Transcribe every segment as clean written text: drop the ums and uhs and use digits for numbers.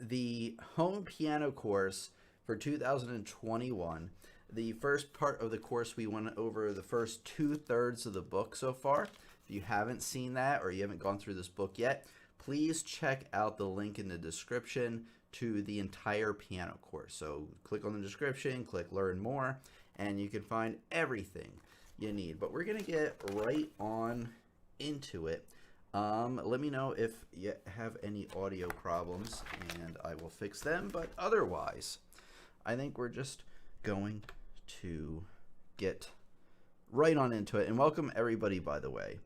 the home piano course for 2021. The first part of the course, we went over the first 2/3 of the book so far. If you haven't seen that or you haven't gone through this book yet, please check out the link in the description to the entire piano course. So click on the description, click learn more, and you can find everything you need. But we're going to get right on into it. Let me know if you have any audio problems and I will fix them. But otherwise, I think we're just going to get right on into it. And welcome everybody, by the way.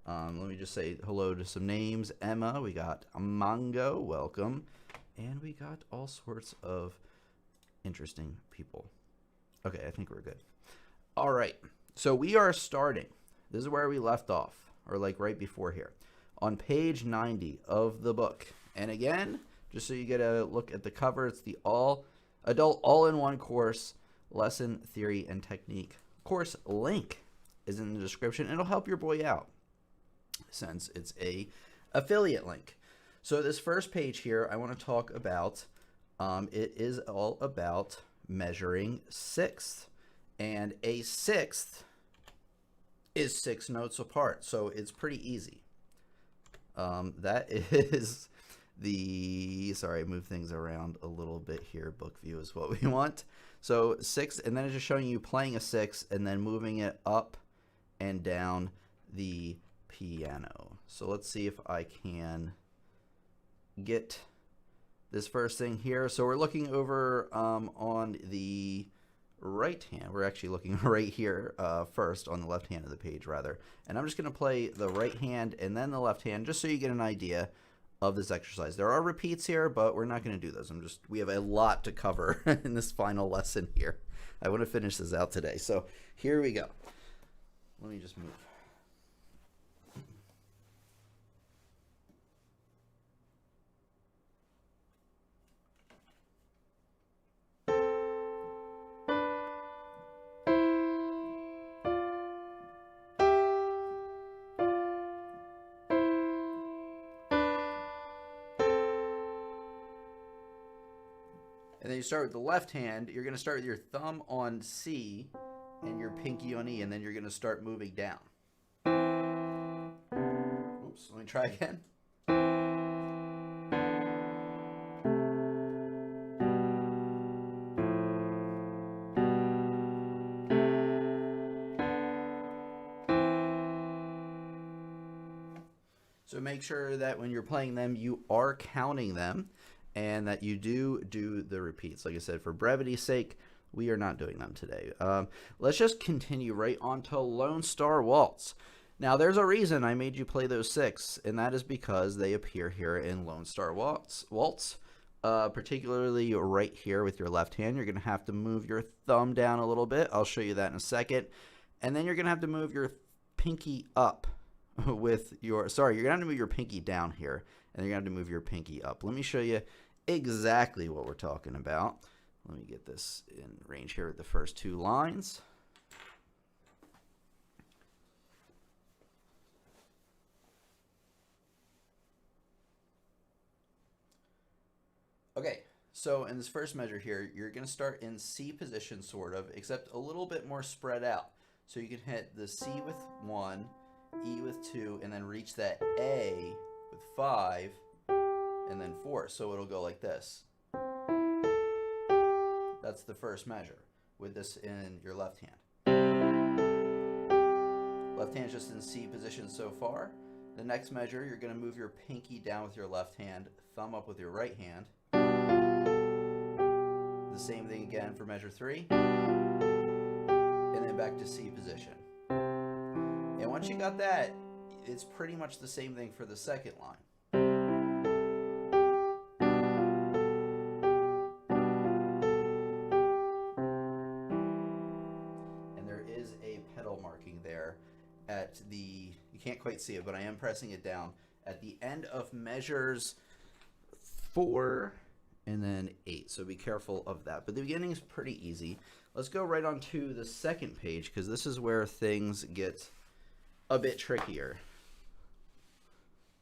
Let me just say hello to some names. Emma, we got Mango, welcome. And we got all sorts of interesting people. Okay, I think we're good. All right, so we are starting. This is where we left off, or like right before here, on page 90 of the book. And again, just so you get a look at the cover, it's the adult all-in-one course, lesson, theory, and technique. Course link is in the description. It'll help your boy out since it's a affiliate link. So this first page here, I want to talk about, it is all about measuring sixths. And a sixth is 6 notes apart, so it's pretty easy. That is the, sorry, I move things around a little bit here. Book view is what we want. So 6, and then it's just showing you playing a 6 and then moving it up and down the piano. So let's see if I can get this first thing here. So we're looking over on the right hand. We're actually looking right here first on the left hand of the page rather. And I'm just going to play the right hand and then the left hand just so you get an idea of this exercise. There are repeats here, but we're not going to do those. We have a lot to cover in this final lesson here. I want to finish this out today. So here we go. Let me just move. And then you start with the left hand. You're going to start with your thumb on C and your pinky on E, and then you're going to start moving down. Oops, let me try again. So make sure that when you're playing them, you are counting them, and that you do the repeats. Like I said, for brevity's sake, we are not doing them today. Let's just continue right on to Lone Star Waltz. Now, there's a reason I made you play those 6, and that is because they appear here in Lone Star Waltz. Particularly right here with your left hand. You're going to have to move your thumb down a little bit. I'll show you that in a second. And then you're going to have to move your pinky up with your, sorry, you're going to have to move your pinky down here. And you're going to have to move your pinky up. Let me show you exactly what we're talking about. Let me get this in range here with the first 2 lines. Okay, so in this first measure here, you're going to start in C position sort of, except a little bit more spread out. So you can hit the C with 1, E with 2, and then reach that A with 5 and then 4. So it'll go like this. That's the first measure with this in your left hand. Left hand's just in C position so far. The next measure, you're going to move your pinky down with your left hand, thumb up with your right hand. The same thing again for measure 3. And then back to C position. And once you got that, it's pretty much the same thing for the second line. And there is a pedal marking there at the, you can't quite see it, but I am pressing it down at the end of measures 4 and then 8. So be careful of that. But the beginning is pretty easy. Let's go right on to the second page because this is where things get a bit trickier.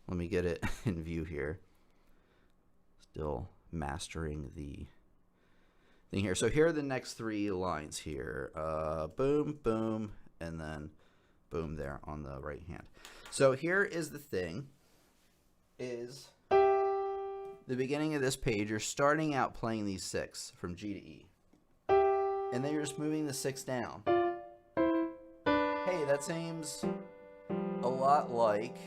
Let me get it in view here. Still mastering the thing here. So here are the next 3 lines here. Boom, boom, and then boom there on the right hand. So here is the thing, is the beginning of this page, you're starting out playing these 6 from G to E. And then you're just moving the 6 down. Hey, that seems a lot like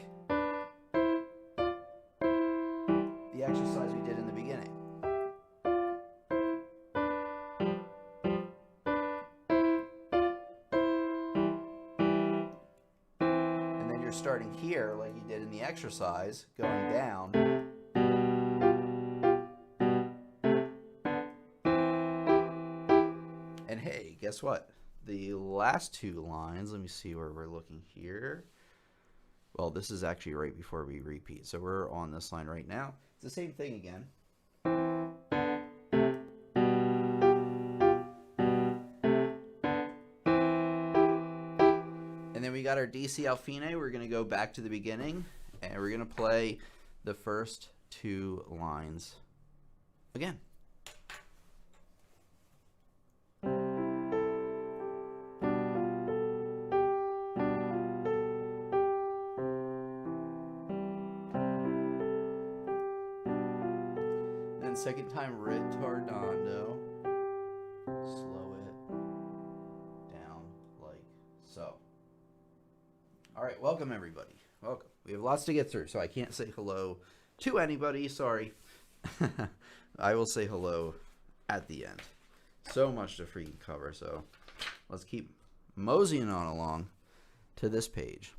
the exercise we did in the beginning. And then you're starting here like you did in the exercise, going down. And hey, guess what? The last 2 lines, let me see where we're looking here. Well, this is actually right before we repeat. So we're on this line right now. It's the same thing again. And then we got our DC al fine. We're going to go back to the beginning, and we're going to play the first 2 lines again. Second time ritardando, slow it down like so. All right, welcome everybody. Welcome. We have lots to get through, so I can't say hello to anybody. Sorry. I will say hello at the end. So much to freaking cover, so let's keep moseying on along to this page.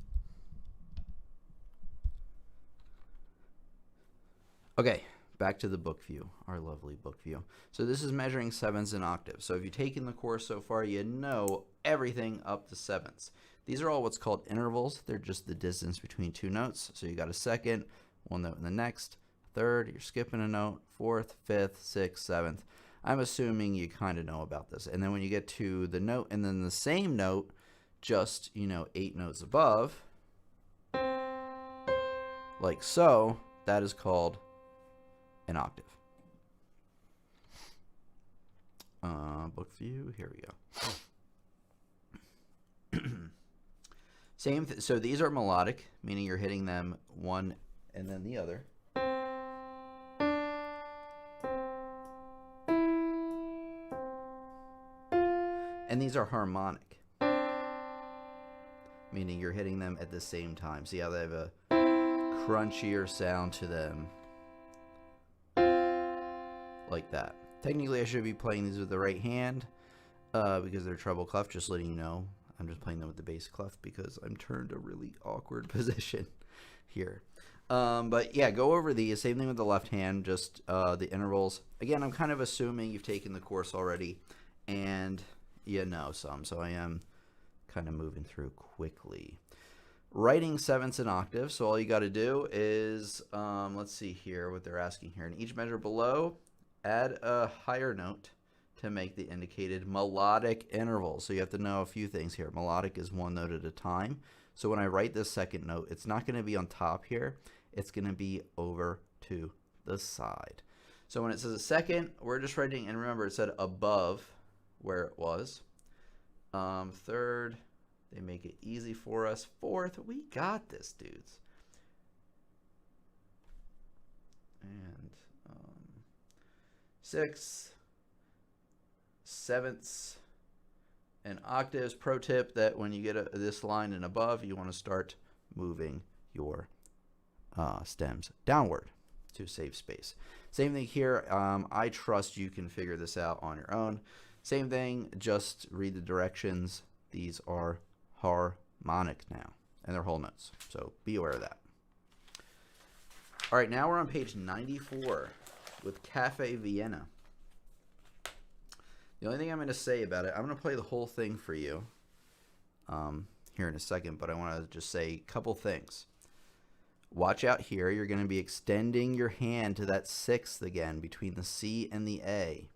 Okay. Back to the book view, our lovely book view. So this is measuring 7ths and octaves. So if you've taken the course so far, you know everything up to 7ths. These are all what's called intervals. They're just the distance between 2 notes. So you got a second, 1 note in the next, third, you're skipping a note, 4th, 5th, 6th, 7th. I'm assuming you kind of know about this. And then when you get to the note and then the same note, just, 8 notes above, like so, that is called an octave. Book view, here we go. So these are melodic, meaning you're hitting them one and then the other. And these are harmonic, meaning you're hitting them at the same time. See how they have a crunchier sound to them? Like that. Technically, I should be playing these with the right hand because they're treble clef, just letting you know. I'm just playing them with the bass clef because I'm turned a really awkward position here. But yeah, go over these. Same thing with the left hand, just the intervals. Again, I'm kind of assuming you've taken the course already and you know some, so I am kind of moving through quickly. Writing 7ths and octaves, so all you got to do is, let's see here what they're asking here. In each measure below, add a higher note to make the indicated melodic interval. So you have to know a few things here. Melodic is 1 note at a time. So when I write this second note, it's not going to be on top here. It's going to be over to the side. So when it says a second, we're just writing, and remember it said above where it was. Third, they make it easy for us. 4th, we got this, dudes. And 6th, 7ths, and octaves. Pro tip that when you get this line and above, you want to start moving your stems downward to save space. Same thing here. I trust you can figure this out on your own. Same thing, just read the directions. These are harmonic now, and they're whole notes, so be aware of that. All right, now we're on page 94 with Cafe Vienna. The only thing I'm going to say about it, I'm going to play the whole thing for you here in a second, but I want to just say a couple things. Watch out here. You're going to be extending your hand to that 6th again between the C and the A.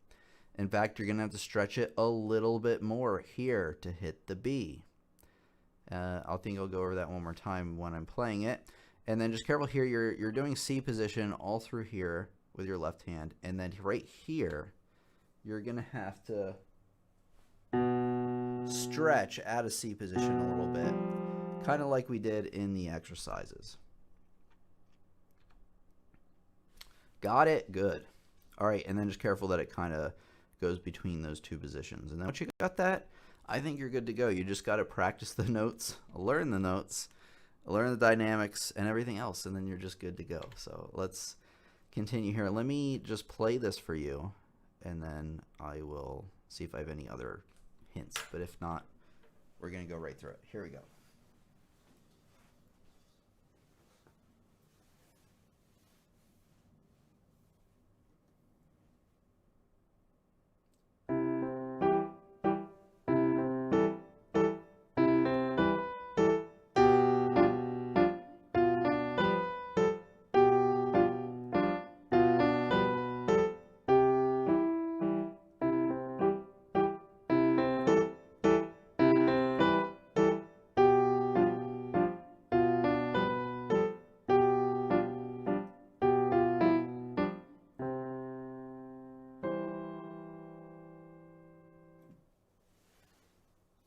In fact, you're going to have to stretch it a little bit more here to hit the B. I think I'll go over that one more time when I'm playing it. And then just careful here, you're doing C position all through here with your left hand, and then right here, you're going to have to stretch out of C position a little bit, kind of like we did in the exercises. Got it? Good. All right, and then just careful that it kind of goes between those two positions. And then once you got that, I think you're good to go. You just got to practice the notes, learn the notes, learn the dynamics, and everything else, and then you're just good to go. So let's continue here. Let me just play this for you, and then I will see if I have any other hints. But if not, we're going to go right through it. Here we go.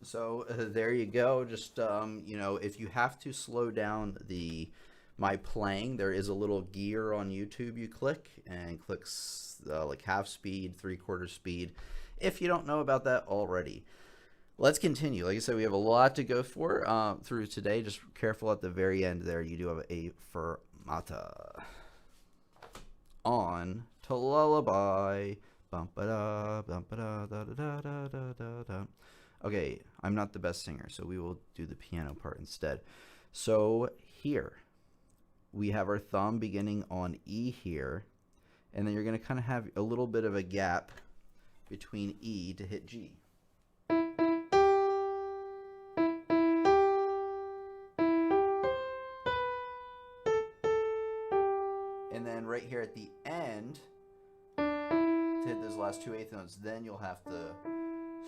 So there you go. Just you know, if you have to slow down my playing, there is a little gear on YouTube you click, and clicks like half speed, 3/4 speed. If you don't know about that already, let's continue. Like I said, we have a lot to go through today. Just careful at the very end there. You do have a fermata on to lullaby. Bum ba da bum ba da da da da da da da. Okay, I'm not the best singer, so we will do the piano part instead. So here, we have our thumb beginning on E here, and then you're going to kind of have a little bit of a gap between E to hit G. And then right here at the end, to hit those last two eighth notes, then you'll have to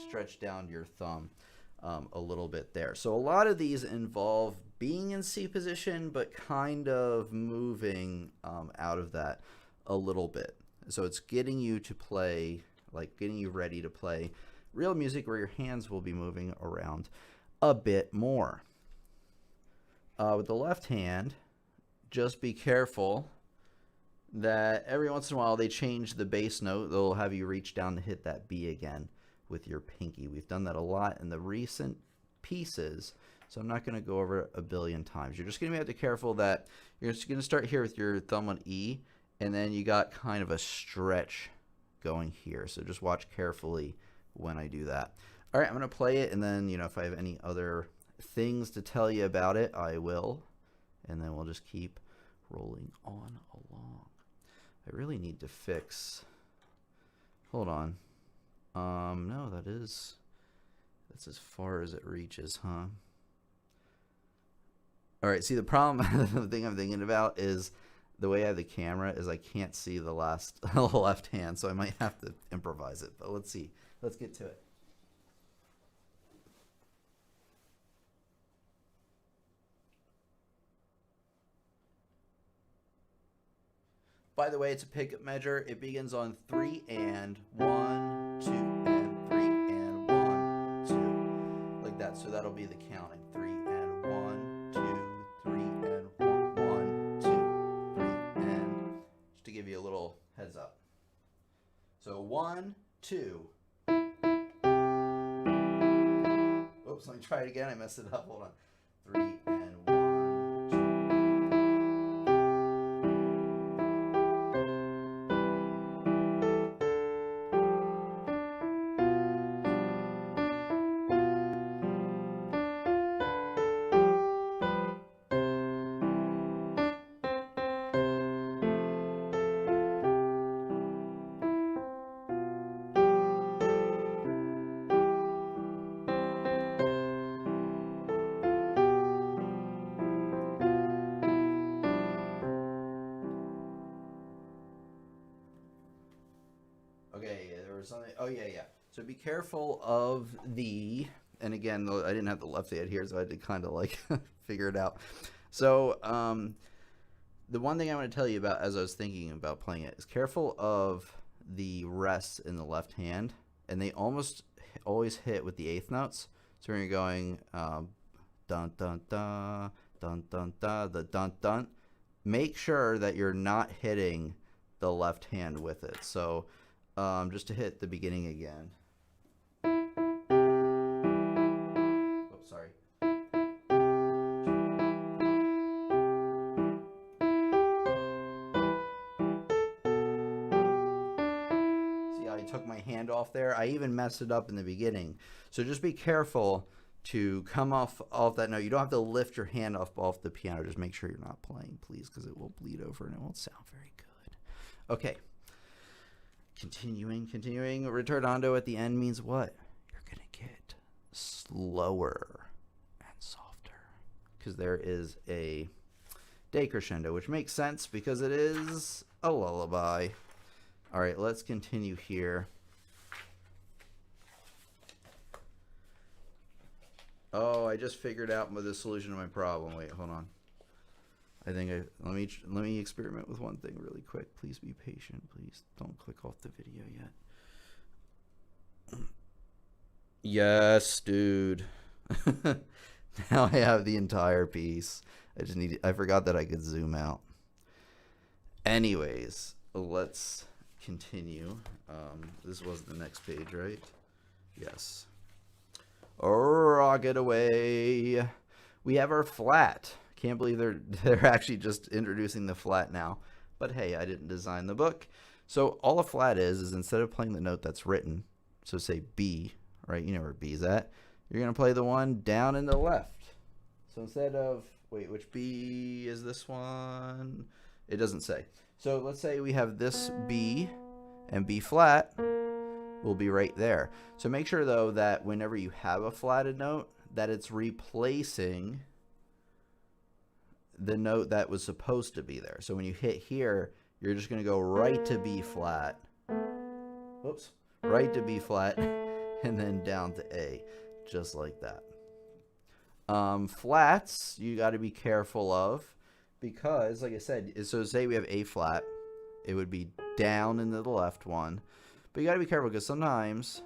stretch down your thumb a little bit there. So a lot of these involve being in C position, but kind of moving out of that a little bit. So it's getting you to play, like getting you ready to play real music where your hands will be moving around a bit more. With the left hand, just be careful that every once in a while they change the bass note. They'll have you reach down to hit that B again with your pinky. We've done that a lot in the recent pieces, so I'm not going to go over it a billion times. You're just going to have to be careful that you're just going to start here with your thumb on E, and then you got kind of a stretch going here. So just watch carefully when I do that. All right, I'm going to play it, and then, you know, if I have any other things to tell you about it, I will, and then we'll just keep rolling on along. I really need to fix, hold on. No, that's as far as it reaches, huh? All right, see, the problem, the thing I'm thinking about is the way I have the camera is I can't see the last left hand, so I might have to improvise it, but let's see. Let's get to it. By the way, it's a pickup measure. It begins on 3 and 1, 2, and 3 and 1, 2. Like that. So that'll be the counting. 3 and 1, 2, 3 and 1, 1, 2, 3 and, just to give you a little heads up. So 1, 2. Oops, let me try it again. I messed it up. Hold on. 3 and 1. Okay, there was something. Oh, yeah. So be careful of the, and again, I didn't have the left hand here, so I had to kind of like figure it out. So the one thing I want to tell you about as I was thinking about playing it is careful of the rests in the left hand, and they almost always hit with the eighth notes. So when you're going dun dun dun dun dun dun, the dun dun, make sure that you're not hitting the left hand with it. So just to hit the beginning again. Oops, sorry. See how I took my hand off there? I even messed it up in the beginning. So just be careful to come off that note. You don't have to lift your hand off the piano. Just make sure you're not playing, please, because it will bleed over and it won't sound very good. Okay. Continuing. Ritardando at the end means what? You're going to get slower and softer because there is a decrescendo, which makes sense because it is a lullaby. All right, let's continue here. Oh, I just figured out the solution to my problem. Wait, hold on. I think let me experiment with one thing really quick. Please be patient. Please don't click off the video yet. Yes, dude. Now I have the entire piece. I forgot that I could zoom out. Anyways, let's continue. This was the next page, right? Yes. Rock it away. We have our flat. Can't believe they're actually just introducing the flat now. But hey, I didn't design the book. So all a flat is instead of playing the note that's written, so say B, right? You know where B is at. You're going to play the one down in the left. So instead of, wait, which B is this one? It doesn't say. So let's say we have this B and B flat will be right there. So make sure though that whenever you have a flatted note that it's replacing the note that was supposed to be there. So when you hit here, you're just going to go right to B flat. Whoops. Right to B flat and then down to A, just like that. Flats, you got to be careful of because, like I said, so say we have A flat, it would be down into the left one. But you got to be careful because sometimes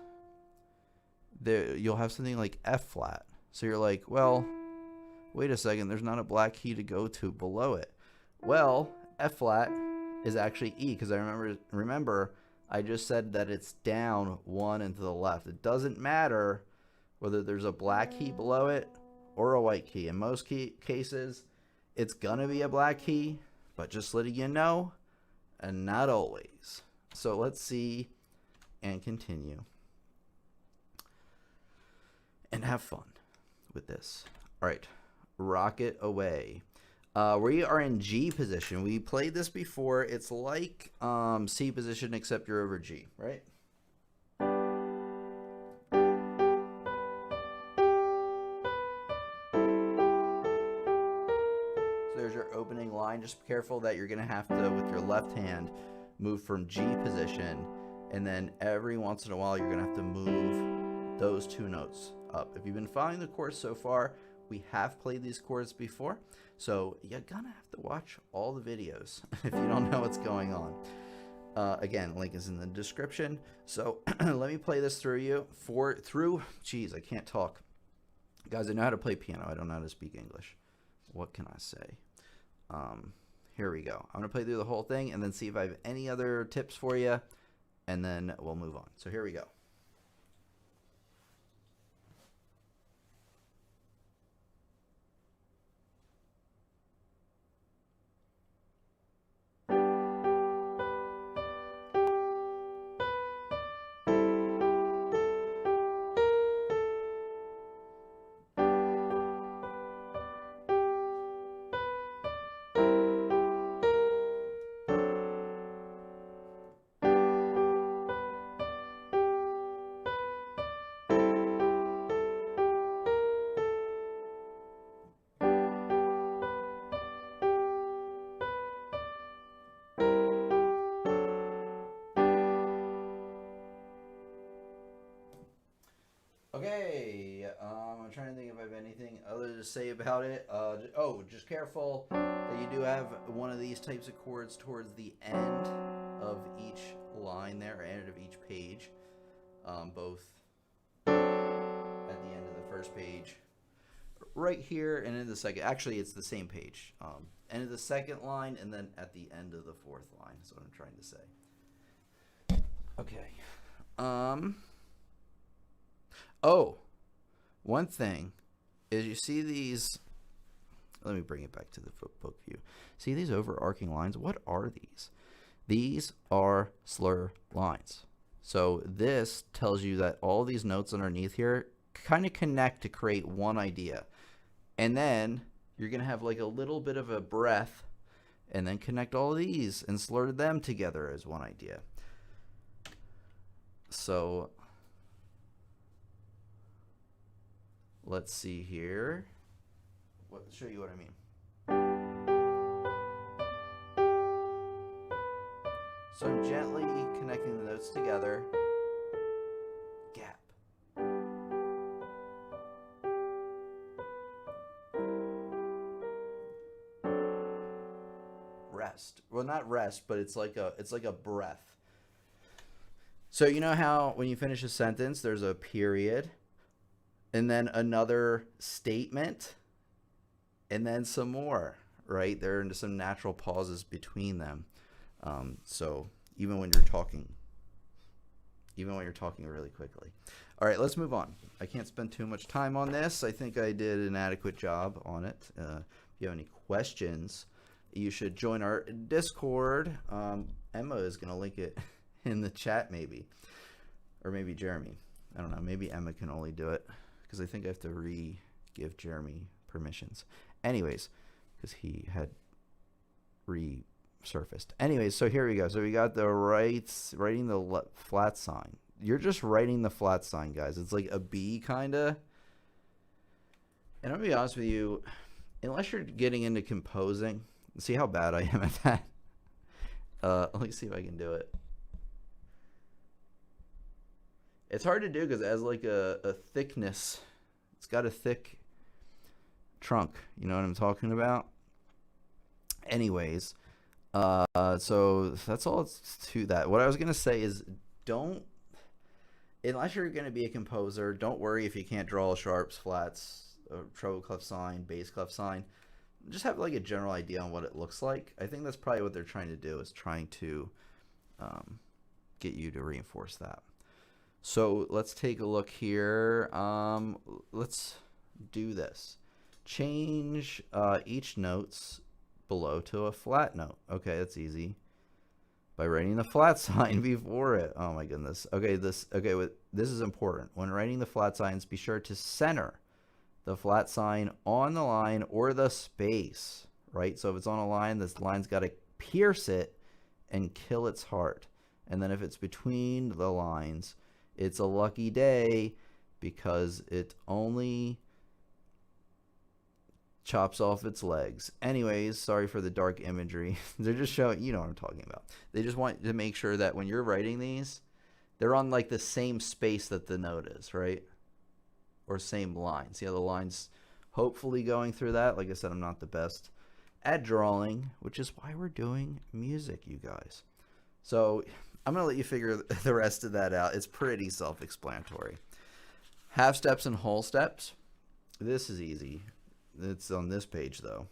you'll have something like F flat. So you're like, well, wait a second, there's not a black key to go to below it. Well, F flat is actually E because I remember I just said that it's down one and to the left. It doesn't matter whether there's a black key below it or a white key. In most cases, it's going to be a black key, but just letting you know, and not always. So let's see and continue and have fun with this. All right. Rock it away. We are in G position. We played this before. It's like C position except you're over G, right? So there's your opening line. Just be careful that you're going to have to, with your left hand, move from G position, and then every once in a while you're going to have to move those two notes up. If you've been following the course so far, we have played these chords before, so you're gonna have to watch all the videos if you don't know what's going on. Again, link is in the description. So let me play this through geez, I can't talk. Guys, I know how to play piano. I don't know how to speak English. What can I say? Here we go. I'm gonna play through the whole thing and then see if I have any other tips for you, and then we'll move on. So here we go. Okay, I'm trying to think if I have anything other to say about it. Just careful that you do have one of these types of chords towards the end of each line there, or end of each page. Both at the end of the first page, right here, and in the second. Actually, it's the same page. End of the second line, and then at the end of the fourth line. That's what I'm trying to say. Okay. One thing is, you see these, let me bring it back to the book view. See these overarching lines? What are these? These are slur lines. So this tells you that all these notes underneath here kind of connect to create one idea. And then you're going to have like a little bit of a breath, and then connect all of these and slur them together as one idea. So let's see here. Show you what I mean. So I'm gently connecting the notes together. Gap. Rest. Well, not rest, but it's like a breath. So you know how when you finish a sentence, there's a period, and then another statement, and then some more, right? There are some natural pauses between them. So even when you're talking really quickly. All right, let's move on. I can't spend too much time on this. I think I did an adequate job on it. If you have any questions, you should join our Discord. Emma is going to link it in the chat, maybe. Or maybe Jeremy. I don't know. Maybe Emma can only do it, because I think I have to give Jeremy permissions. Anyways, because he had resurfaced. Anyways, so here we go. So we got the writing the flat sign. You're just writing the flat sign, guys. It's like a B, kind of. And I'm going to be honest with you, unless you're getting into composing, see how bad I am at that? Let me see if I can do it. It's hard to do because it has like a thickness. It's got a thick trunk. You know what I'm talking about? Anyways, so that's all to that. What I was going to say is, unless you're going to be a composer, don't worry if you can't draw sharps, flats, a treble clef sign, bass clef sign. Just have like a general idea on what it looks like. I think that's probably what they're trying to do, is trying to get you to reinforce that. So let's take a look here. Let's do this. Change each notes below to a flat note. Okay, that's easy. By writing the flat sign before it. Oh my goodness. Okay, this is important. When writing the flat signs, be sure to center the flat sign on the line or the space, right? So if it's on a line, this line's got to pierce it and kill its heart. And then if it's between the lines, it's a lucky day, because it only chops off its legs. Anyways, sorry for the dark imagery. They're just showing, you know what I'm talking about. They just want to make sure that when you're writing these, they're on like the same space that the note is, right? Or same line. See how the line's hopefully going through that. Like I said, I'm not the best at drawing, which is why we're doing music, you guys. So I'm going to let you figure the rest of that out. It's pretty self-explanatory. Half steps and whole steps. This is easy. It's on this page, though.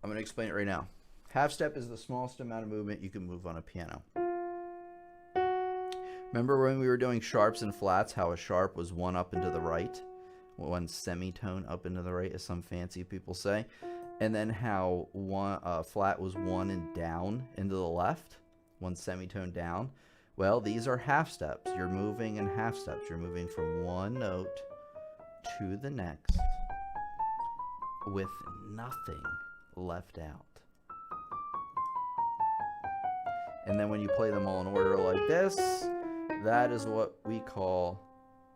I'm going to explain it right now. Half step is the smallest amount of movement you can move on a piano. Remember when we were doing sharps and flats, how a sharp was one up and to the right? One semitone up and to the right, as some fancy people say. And then how one flat was one and down into the left, one semitone down. Well, these are half steps. You're moving in half steps. You're moving from one note to the next with nothing left out. And then when you play them all in order like this, that is what we call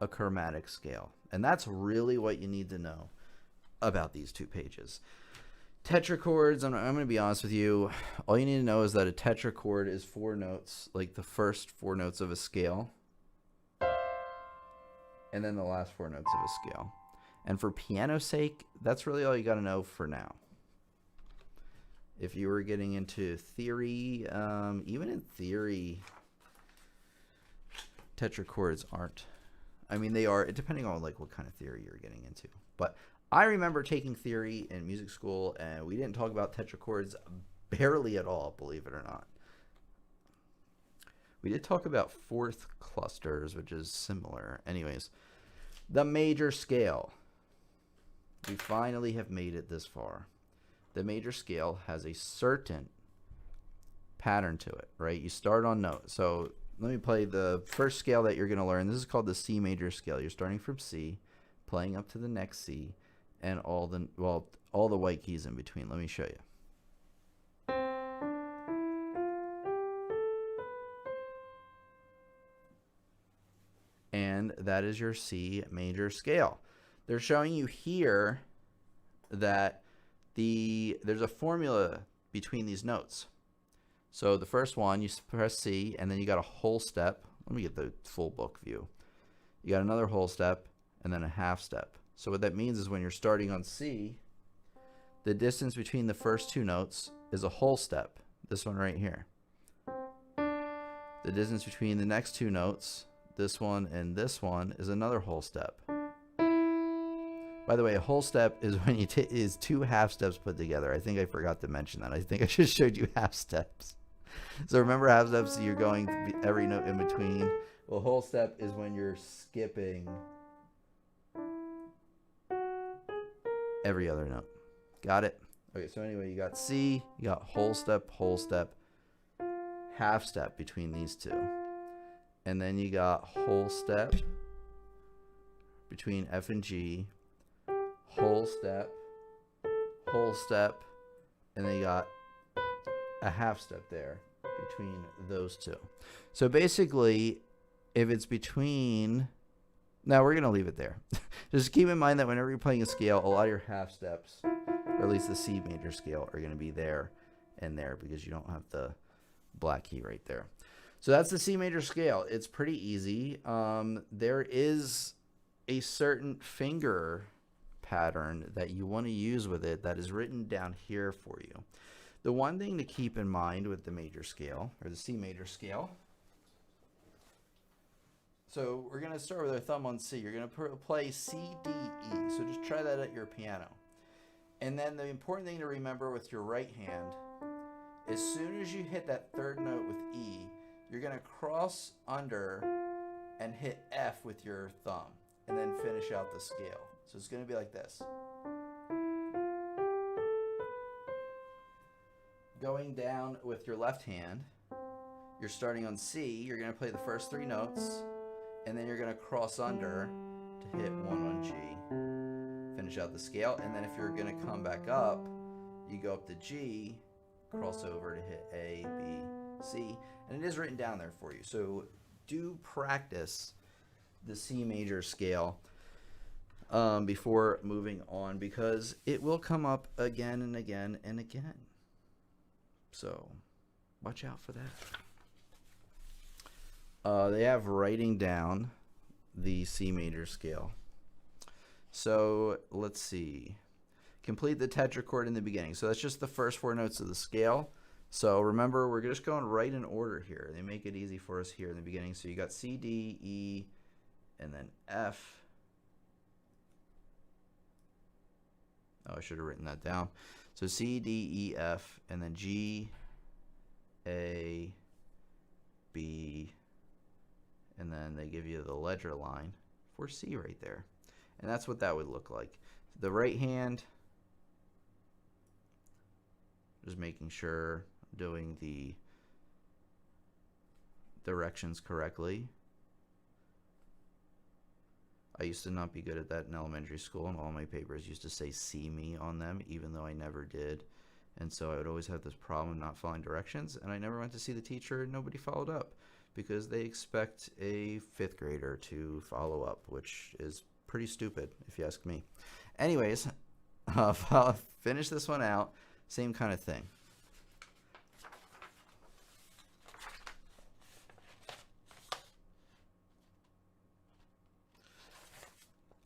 a chromatic scale. And that's really what you need to know about these two pages. Tetrachords, I'm going to be honest with you. All you need to know is that a tetrachord is 4 notes, like the first 4 notes of a scale. and then the last four notes of a scale. And for piano's sake, that's really all you got to know for now. If you were getting into theory, even in theory, tetrachords aren't. I mean, they are, depending on like what kind of theory you're getting into. But I remember taking theory in music school, and we didn't talk about tetrachords barely at all, believe it or not. We did talk about fourth clusters, which is similar. Anyways, the major scale. We finally have made it this far. The major scale has a certain pattern to it, right? You start on note. So let me play the first scale that you're going to learn. This is called the C major scale. You're starting from C, playing up to the next C, and all the white keys in between. Let me show you. And that is your C major scale. They're showing you here that there's a formula between these notes. So the first one, you press C, and then you got a whole step. Let me get the full book view. You got another whole step, and then a half step. So what that means is when you're starting on C, the distance between the first two notes is a whole step. This one right here. The distance between the next two notes, this one and this one, is another whole step. By the way, a whole step is when you is two half steps put together. I think I forgot to mention that. I think I just showed you half steps. So remember half steps, you're going every note in between. Well, whole step is when you're skipping every other note. Got it? Okay, so anyway, you got C, you got whole step, half step between these two. And then you got whole step between F and G, whole step, and then you got a half step there between those two. So basically, if it's between, now we're going to leave it there. Just keep in mind that whenever you're playing a scale, a lot of your half steps, or at least the C major scale, are going to be there and there because you don't have the black key right there. So that's the C major scale. It's pretty easy. There is a certain finger pattern that you want to use with it that is written down here for you. The one thing to keep in mind with the major scale, or the C major scale, so we're going to start with our thumb on C. You're going to play C, D, E. So just try that at your piano. And then the important thing to remember with your right hand, as soon as you hit that third note with E, you're going to cross under and hit F with your thumb, and then finish out the scale. So it's going to be like this. Going down with your left hand, you're starting on C, you're going to play the first three notes, and then you're going to cross under to hit 1 on G, finish out the scale, and then if you're going to come back up, you go up to G, cross over to hit A, B, C, and it is written down there for you. So do practice the C major scale before moving on, because it will come up again and again and again. So watch out for that. They have writing down the C major scale. So let's see. Complete the tetrachord in the beginning. So that's just the first four notes of the scale. So remember, we're just going right in order here. They make it easy for us here in the beginning. So you got C, D, E, and then F. Oh, I should have written that down. So C, D, E, F, and then G, A, B, and then they give you the ledger line for C right there. And that's what that would look like. The right hand, just making sure I'm doing the directions correctly. I used to not be good at that in elementary school, and all my papers used to say "see me" on them, even though I never did. And so I would always have this problem not following directions, and I never went to see the teacher, and nobody followed up because they expect a 5th grader to follow up, which is pretty stupid if you ask me. Anyways, I'll finish this one out. Same kind of thing.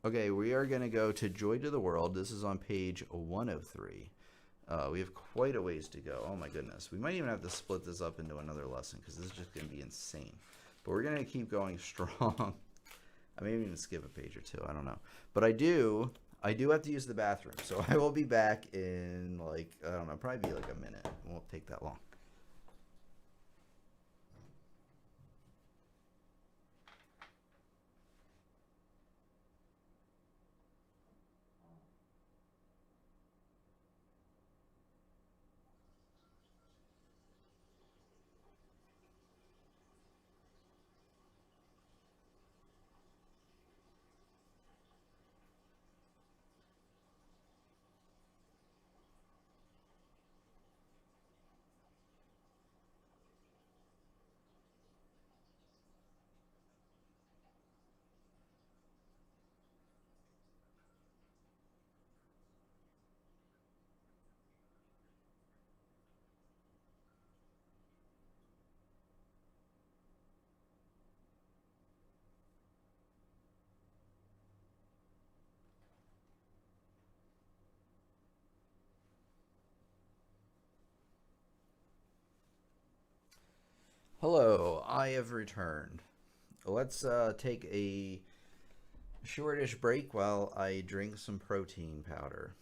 Okay, we are going to go to Joy to the World. This is on page 103. We have quite a ways to go. Oh my goodness. We might even have to split this up into another lesson because this is just going to be insane. But we're going to keep going strong. I may even skip a page or two. I don't know. But I do have to use the bathroom. So I will be back in like, I don't know, probably be like a minute. It won't take that long. Hello, I have returned. Let's take a shortish break while I drink some protein powder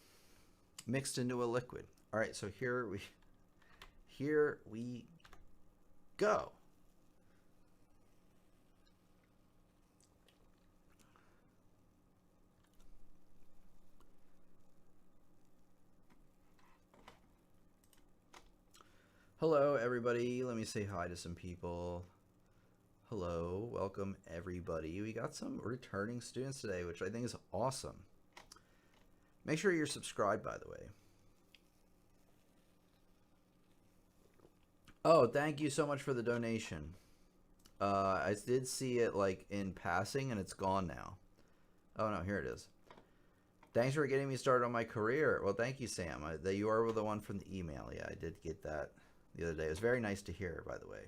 mixed into a liquid. All right, so here we go. Hello, everybody. Let me say hi to some people. Hello, welcome everybody. We got some returning students today, which I think is awesome. Make sure you're subscribed, by the way. Oh, thank you so much for the donation. I did see it like in passing and it's gone now. Oh no, here it is. Thanks for getting me started on my career. Well, thank you, Sam. You are the one from the email. Yeah, I did get that the other day. It was very nice to hear, by the way.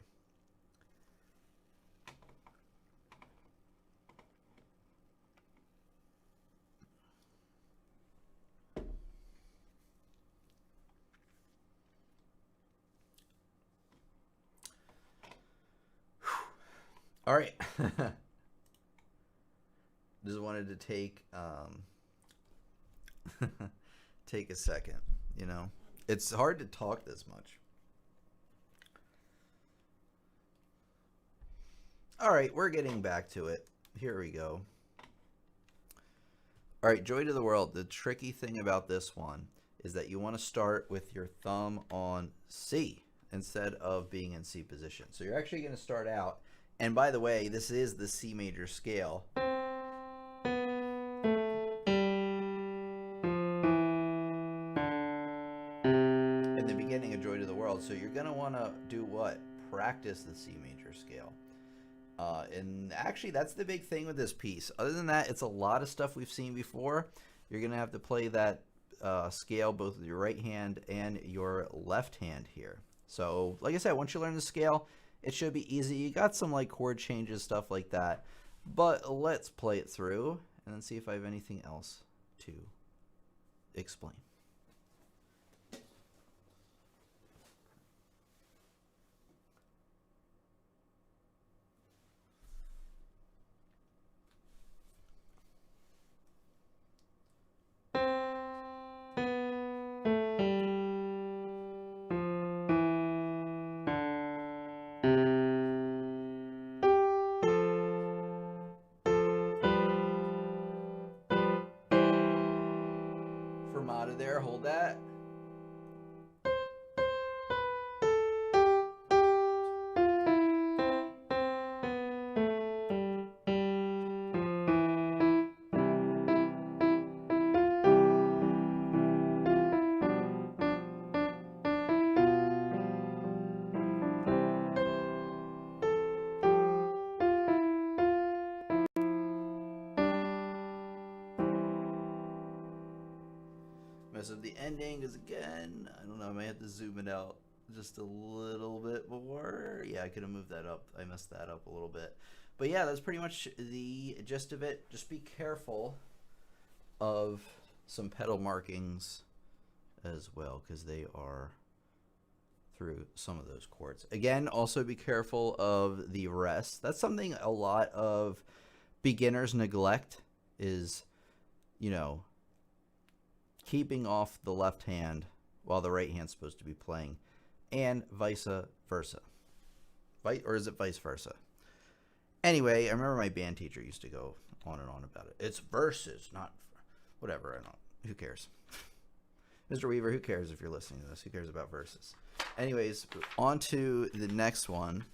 All right. Just wanted to take take a second, you know. It's hard to talk this much. All right, we're getting back to it. Here we go. All right, Joy to the World. The tricky thing about this one is that you want to start with your thumb on C instead of being in C position. So you're actually going to start out, and by the way, this is the C major scale. In the beginning of Joy to the World. So you're going to want to do what? Practice the C major scale. And actually, that's the big thing with this piece. Other than that, it's a lot of stuff we've seen before. You're going to have to play that scale both with your right hand and your left hand here. So, like I said, once you learn the scale, it should be easy. You got some like chord changes, stuff like that. But let's play it through and then see if I have anything else to explain. Fermata there, hold that. Mess up the ending because again, I don't know, I might have to zoom it out just a little bit more. Yeah, I could have moved that up. I messed that up a little bit. But yeah, that's pretty much the gist of it. Just be careful of some pedal markings as well, because they are through some of those chords. Again, also be careful of the rest. That's something a lot of beginners neglect, is, you know, keeping off the left hand while the right hand's supposed to be playing, and vice versa. Or is it vice versa? Anyway, I remember my band teacher used to go on and on about it. It's verses, not whatever. I don't. Who cares? Mr. Weaver, who cares if you're listening to this? Who cares about verses? Anyways, on to the next one,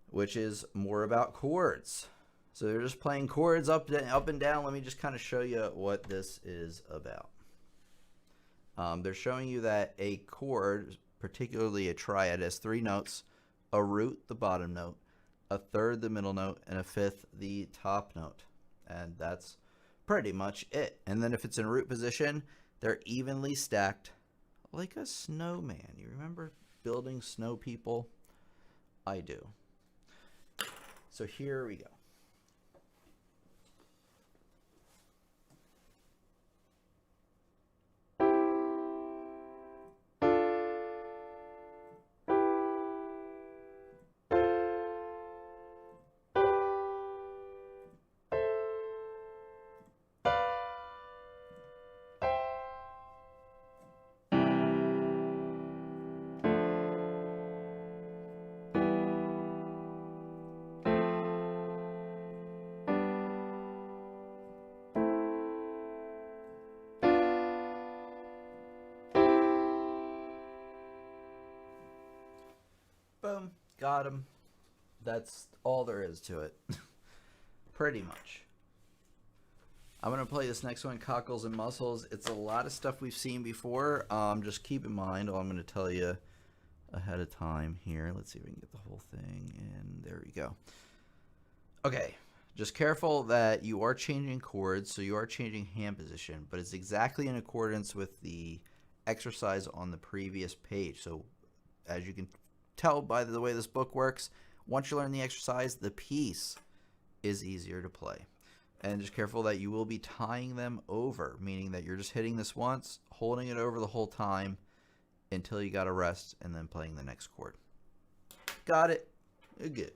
which is more about chords. So they're just playing chords up and down. Let me just kind of show you what this is about. They're showing you that a chord, particularly a triad, has 3 notes: a root, the bottom note, a third, the middle note, and a fifth, the top note. And that's pretty much it. And then if it's in root position, they're evenly stacked like a snowman. You remember building snow people? I do. So here we go. Boom, got him. That's all there is to it. Pretty much. I'm going to play this next one, Cockles and Muscles. It's a lot of stuff we've seen before. Just keep in mind, I'm going to tell you ahead of time here. Let's see if we can get the whole thing in. There we go. Okay, just careful that you are changing chords, so you are changing hand position, but it's exactly in accordance with the exercise on the previous page. So as you can tell by the way this book works, once you learn the exercise, the piece is easier to play. And just careful that you will be tying them over, meaning that you're just hitting this once, holding it over the whole time until you got to rest, and then playing the next chord. Got it? Good.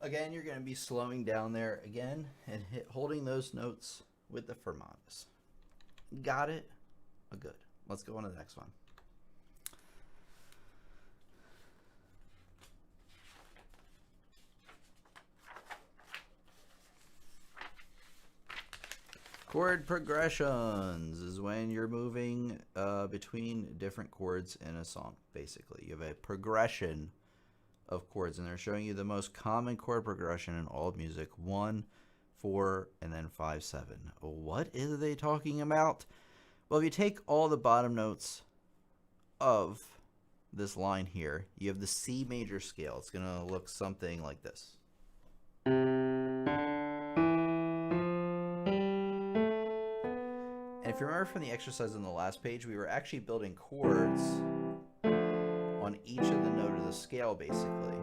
Again, you're going to be slowing down there again and holding those notes with the fermatas. Got it? Oh, good. Let's go on to the next one. Chord progressions is when you're moving between different chords in a song, basically. You have a progression of chords, and they're showing you the most common chord progression in all of music: 1, 4, and then 5, 7. What is they talking about? Well, if you take all the bottom notes of this line here, you have the C major scale. It's going to look something like this. And if you remember from the exercise on the last page, we were actually building chords on each of the note of the scale, basically.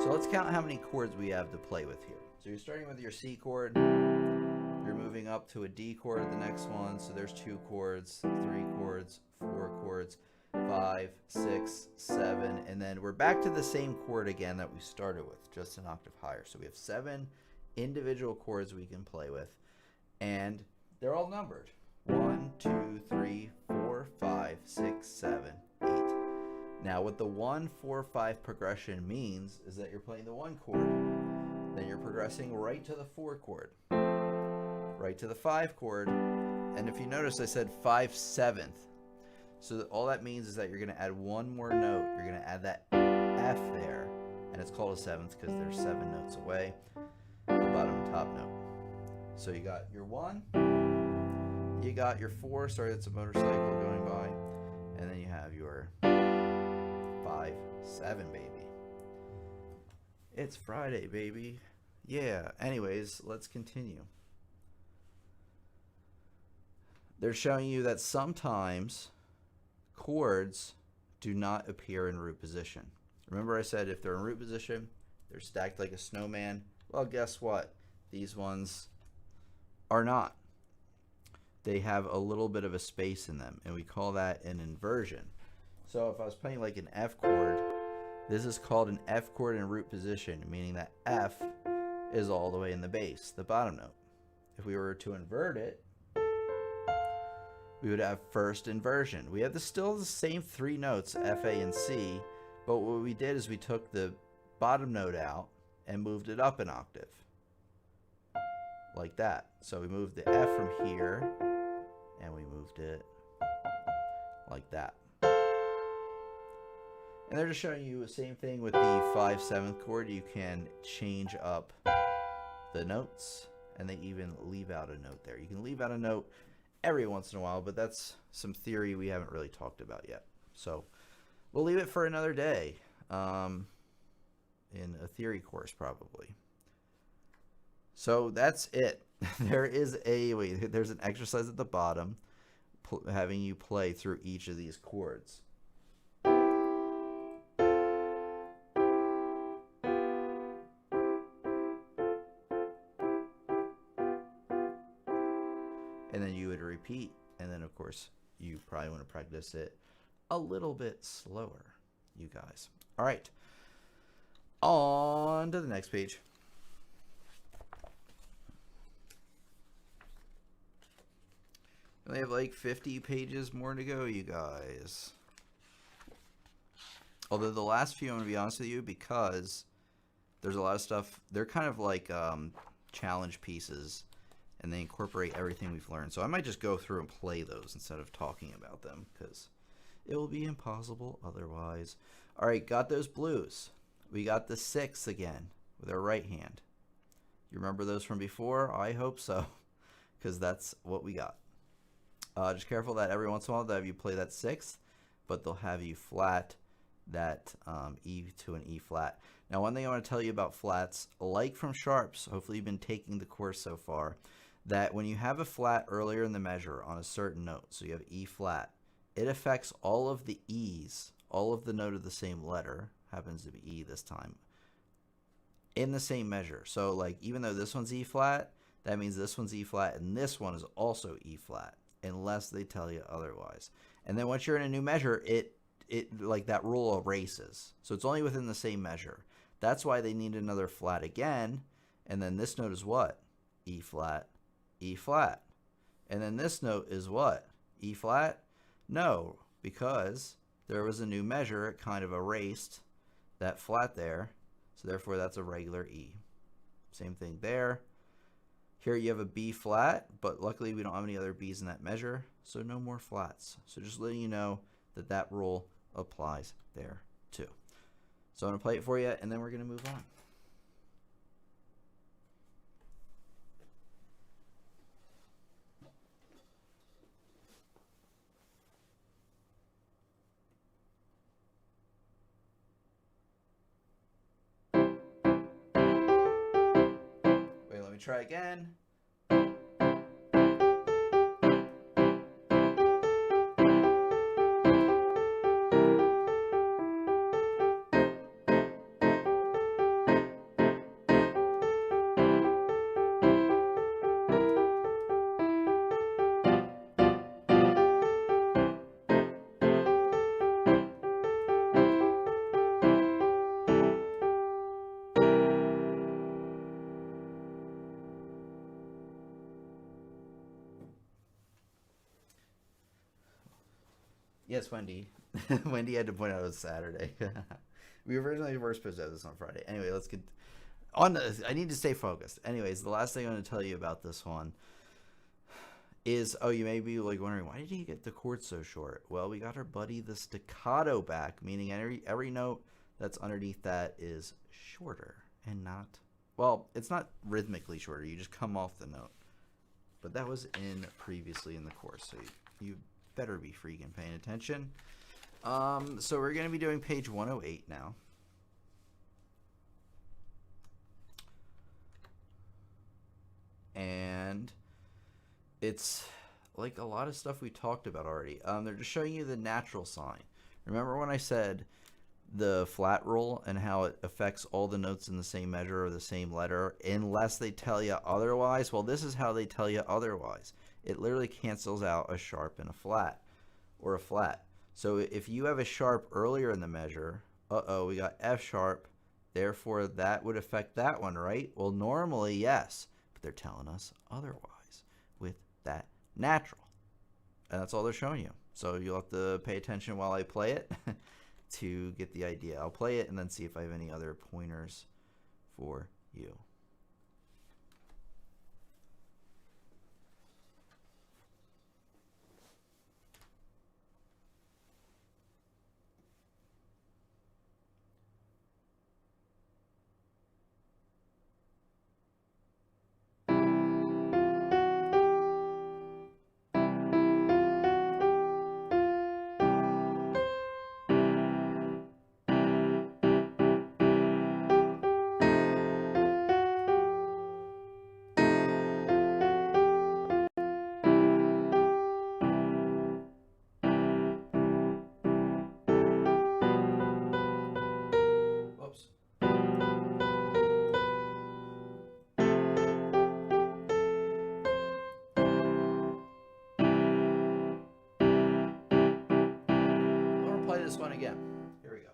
So let's count how many chords we have to play with here. So you're starting with your C chord, you're moving up to a D chord at the next one, so there's 2 chords, 3 chords, 4 chords, 5, 6, 7, and then we're back to the same chord again that we started with, just an octave higher. So we have 7 individual chords we can play with, and they're all numbered. 1, 2, 3, 4, 5, 6, 7, 8. Now what the 1, 4, 5 progression means is that you're playing the 1 chord, then you're progressing right to the 4 chord, right to the 5 chord. And if you notice, I said 5/7. So all that means is that you're going to add one more note. You're going to add that F there, and it's called a 7th because they're 7 notes away, the bottom and top note. So you got your 1, you got your 4, sorry that's a motorcycle going by, and then you have your 5/7, baby. It's Friday, baby. Yeah, anyways, let's continue. They're showing you that sometimes chords do not appear in root position. Remember I said if they're in root position, they're stacked like a snowman. Well, guess what? These ones are not. They have a little bit of a space in them, and we call that an inversion. So if I was playing like an F chord, this is called an F chord in root position, meaning that F is all the way in the bass, the bottom note. If we were to invert it, we would have first inversion. We have still the same 3 notes, F, A, and C, but what we did is we took the bottom note out and moved it up an octave, like that. So we moved the F from here, and we moved it like that. And they're just showing you the same thing with the 5/7 chord. You can change up the notes, and they even leave out a note there. You can leave out a note every once in a while, but that's some theory we haven't really talked about yet. So we'll leave it for another day, in a theory course probably. So that's it. There's an exercise at the bottom having you play through each of these chords. And then you would repeat, and then of course you probably want to practice it a little bit slower, you guys. All right, on to the next page. We have like 50 pages more to go, you guys. Although the last few, I'm going to be honest with you, because there's a lot of stuff, they're kind of like challenge pieces, and they incorporate everything we've learned. So I might just go through and play those instead of talking about them, because it will be impossible otherwise. All right, got those blues. We got the 6 again with our right hand. You remember those from before? I hope so, because that's what we got. Just careful that every once in a while they'll have you play that 6th, but they'll have you flat that E to an E flat. Now, one thing I want to tell you about flats, like from sharps, hopefully you've been taking the course so far, that when you have a flat earlier in the measure on a certain note, so you have E flat, it affects all of the E's, all of the note of the same letter, happens to be E this time, in the same measure. So like even though this one's E flat, that means this one's E flat and this one is also E flat, unless they tell you otherwise. And then once you're in a new measure, it like that rule erases. So it's only within the same measure. That's why they need another flat again. And then this note is what? E flat, E flat. And then this note is what? E flat? No, because there was a new measure. It kind of erased that flat there. So therefore that's a regular E. Same thing there. Here you have a B flat, but luckily we don't have any other B's in that measure, so no more flats. So just letting you know that that rule applies there too. So I'm going to play it for you, and then we're going to move on. Wait, let me try again. Yes, Wendy. Wendy had to point out it was Saturday. We originally were supposed to have this on Friday. Anyway, let's get on this. I need to stay focused. Anyways, the last thing I'm going to tell you about this one is, oh, you may be like wondering, why did he get the chord so short? Well, we got our buddy the staccato back, meaning every note that's underneath that is shorter and not, well, it's not rhythmically shorter. You just come off the note. But that was in previously in the course, so you better be freaking paying attention. So we're going to be doing page 108 now. And it's like a lot of stuff we talked about already. They're just showing you the natural sign. Remember when I said the flat rule and how it affects all the notes in the same measure or the same letter unless they tell you otherwise? Well, this is how they tell you otherwise. It literally cancels out a sharp and a flat, or a flat. So if you have a sharp earlier in the measure, we got F sharp, therefore that would affect that one, right? Well, normally, yes, but they're telling us otherwise with that natural. And that's all they're showing you. So you'll have to pay attention while I play it to get the idea. I'll play it and then see if I have any other pointers for you. This one again. Here we go.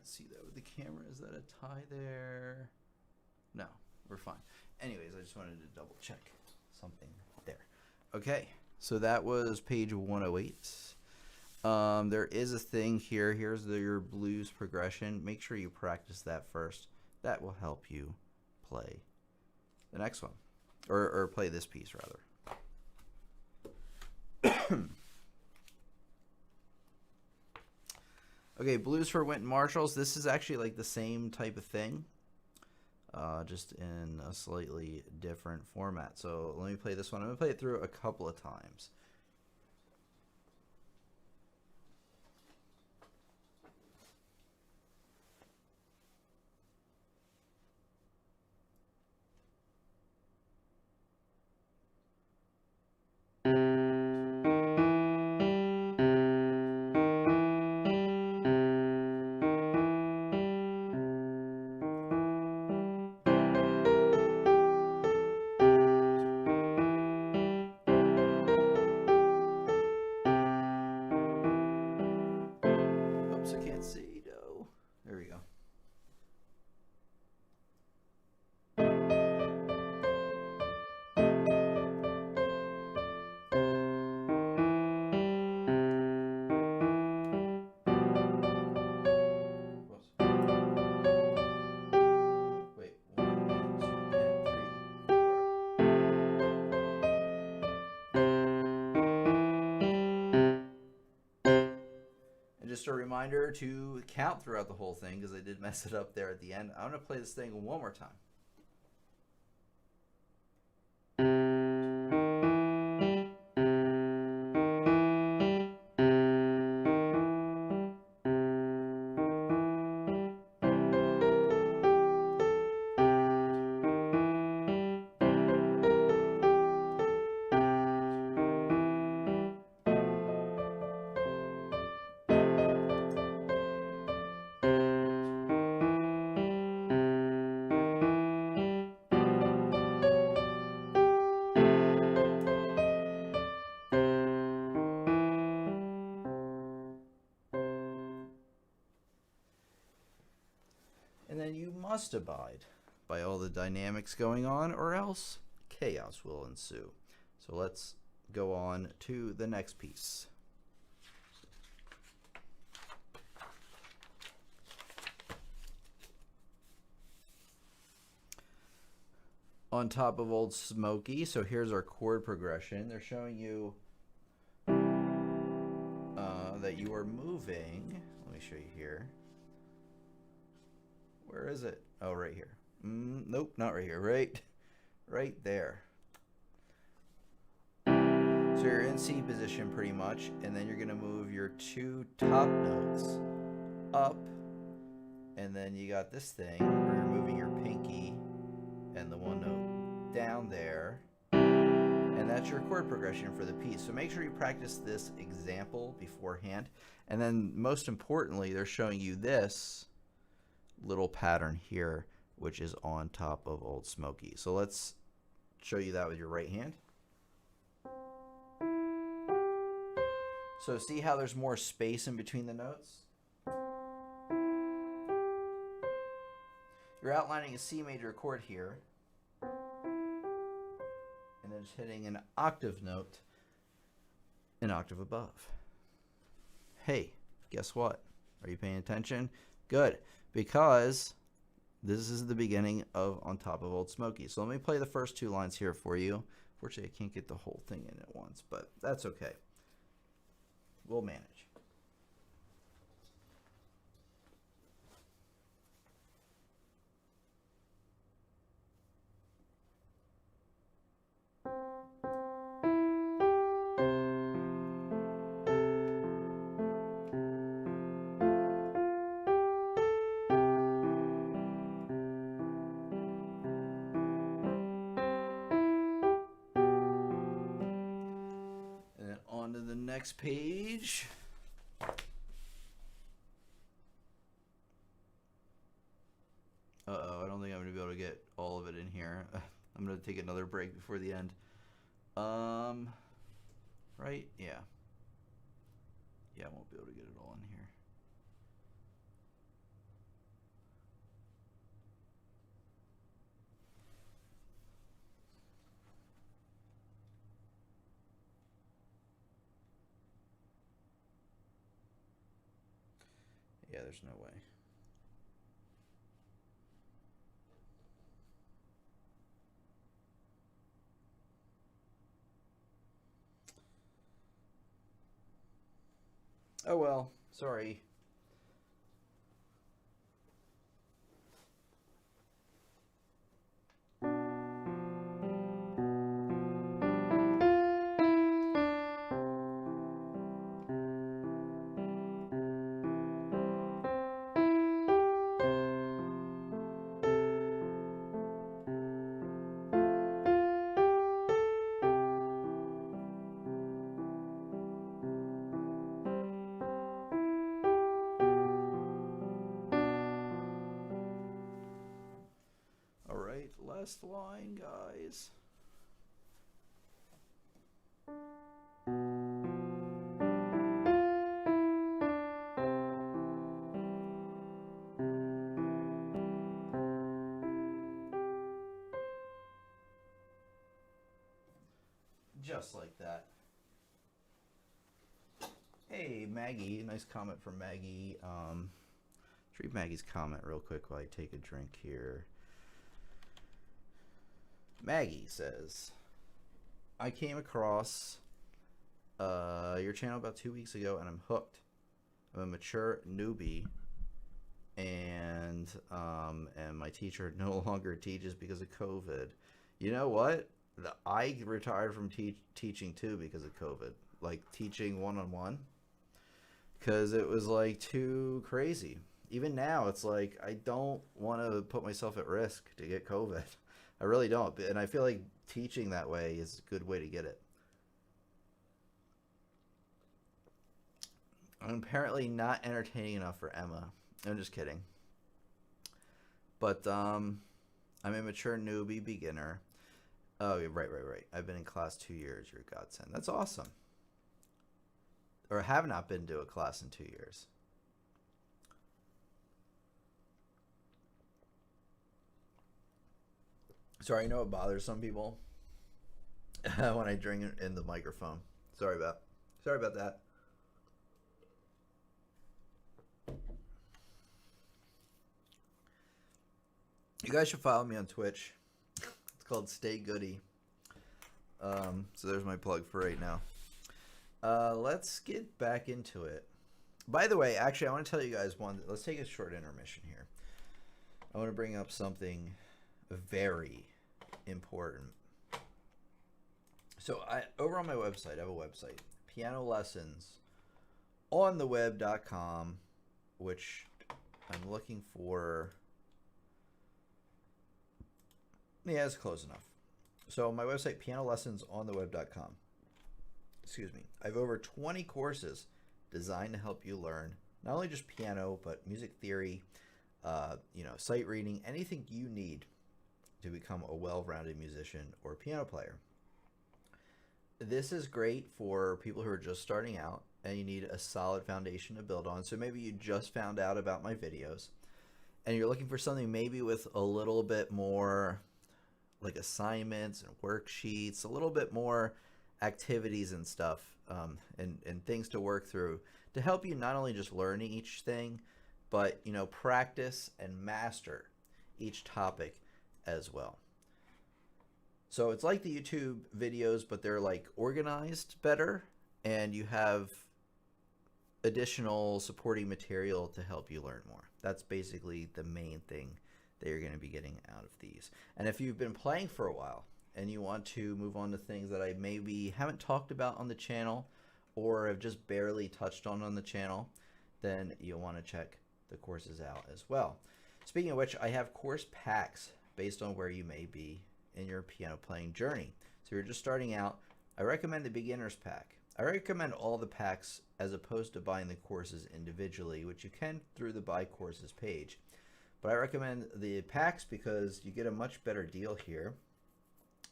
See that with the camera. Is that a tie there? No, we're fine. Anyways, I just wanted to double check something there. Okay, so that was page 108. There is a thing here. Here's your blues progression. Make sure you practice that first. That will help you play the next one, or play this piece rather. Okay, Blues for Wynton Marshalls. This is actually like the same type of thing, just in a slightly different format. So let me play this one. I'm going to play it through a couple of times. Just a reminder to count throughout the whole thing because I did mess it up there at the end. I'm going to play this thing one more time. And then you must abide by all the dynamics going on, or else chaos will ensue. So let's go on to the next piece. On top of Old Smoky, so here's our chord progression. They're showing you that you are moving. Let me show you here. Where is it? Oh, right here. Nope, not right here. Right there. So you're in C position pretty much, and then you're going to move your two top notes up, and then you got this thing where you're moving your pinky and the one note down there, and that's your chord progression for the piece. So make sure you practice this example beforehand, and then most importantly, they're showing you this little pattern here, which is on top of Old Smoky. So let's show you that with your right hand. So see how there's more space in between the notes? You're outlining a C major chord here, and then just hitting an octave note an octave above. Hey, guess what? Are you paying attention? Good, because this is the beginning of On Top of Old Smoky. So let me play the first two lines here for you. Fortunately, I can't get the whole thing in at once, but that's okay. We'll manage. And then on to the next page. Uh-oh, I don't think I'm going to be able to get all of it in here. I'm going to take another break before the end. Right? Yeah. Yeah, I won't be able to get it all in here. Yeah, there's no way. Oh well, sorry. Last line, guys. Just like that. Hey, Maggie. Nice comment from Maggie. Let's read Maggie's comment real quick while I take a drink here. Maggie says, I came across your channel about 2 weeks ago and I'm hooked. I'm a mature newbie, and my teacher no longer teaches because of COVID. You know what? I retired from teaching too because of COVID, like teaching one-on-one, because it was like too crazy. Even now, it's like I don't want to put myself at risk to get COVID. I really don't, and I feel like teaching that way is a good way to get it. I'm apparently not entertaining enough for Emma. I'm just kidding. But I'm a mature newbie beginner. Oh, right. I've been in class 2 years. You're a godsend. That's awesome. Or have not been to a class in 2 years. Sorry, I know it bothers some people when I drink it in the microphone. Sorry about that. You guys should follow me on Twitch. It's called Stay Goody. So there's my plug for right now. Let's get back into it. By the way, actually, I want to tell you guys one. Let's take a short intermission here. I want to bring up something very important. So over on my website, I have a website, piano lessons on the web.com, which I'm looking for. Yeah, it's close enough. So my website, pianolessonsontheweb.com. Excuse me. I have over 20 courses designed to help you learn not only just piano, but music theory, sight reading, anything you need to become a well-rounded musician or piano player. This is great for people who are just starting out and you need a solid foundation to build on. So maybe you just found out about my videos and you're looking for something maybe with a little bit more like assignments and worksheets, a little bit more activities and stuff, and things to work through to help you not only just learn each thing, but practice and master each topic as well. So it's like the YouTube videos, but they're like organized better, and you have additional supporting material to help you learn more. That's basically the main thing that you're going to be getting out of these. And if you've been playing for a while and you want to move on to things that I maybe haven't talked about on the channel or have just barely touched on the channel, then you'll want to check the courses out as well. Speaking of which, I have course packs based on where you may be in your piano playing journey. So if you're just starting out, I recommend the beginner's pack. I recommend all the packs as opposed to buying the courses individually, which you can through the buy courses page. But I recommend the packs because you get a much better deal here.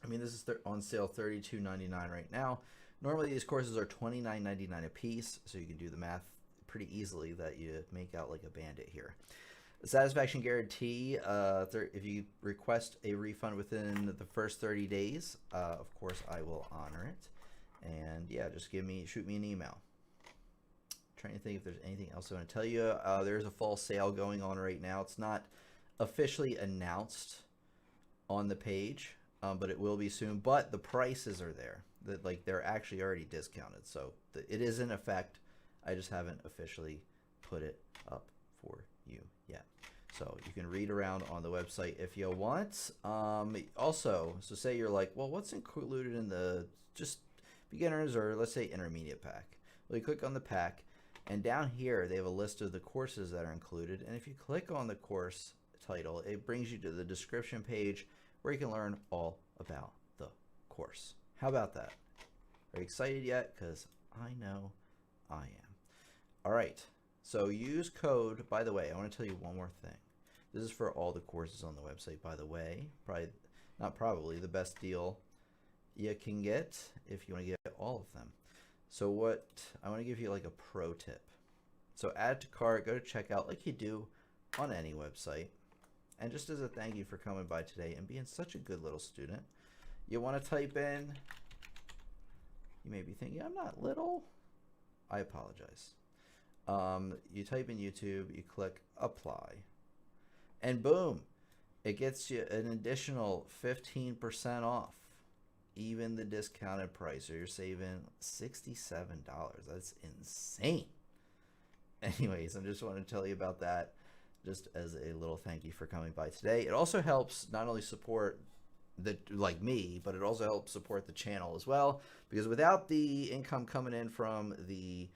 I mean, this is on sale $32.99 right now. Normally these courses are $29.99 a piece, so you can do the math pretty easily that you make out like a bandit here. The satisfaction guarantee, if you request a refund within the first 30 days, of course I will honor it. And yeah, just shoot me an email. Trying to think if there's anything else I want to tell you. There's a fall sale going on right now. It's not officially announced on the page, but it will be soon. But the prices are there. They're actually already discounted, so it is in effect. I just haven't officially put it up for you yet. So you can read around on the website if you want. Also, so say you're like, well, what's included in the just beginners or let's say intermediate pack? Well, you click on the pack. And down here, they have a list of the courses that are included. And if you click on the course title, it brings you to the description page where you can learn all about the course. How about that? Are you excited yet? Because I know I am. All right. So use code, by the way, I want to tell you one more thing. This is for all the courses on the website, by the way. Probably the best deal you can get if you want to get all of them. So what I want to give you like a pro tip. So add to cart, go to checkout like you do on any website. And just as a thank you for coming by today and being such a good little student, you want to type in, you may be thinking, I'm not little. I apologize. You type in YouTube, you click apply, and boom, it gets you an additional 15% off. Even the discounted price, so you're saving $67. That's insane. Anyways, I just wanted to tell you about that just as a little thank you for coming by today. It also helps not only support me, but it also helps support the channel as well, because without the income coming in from the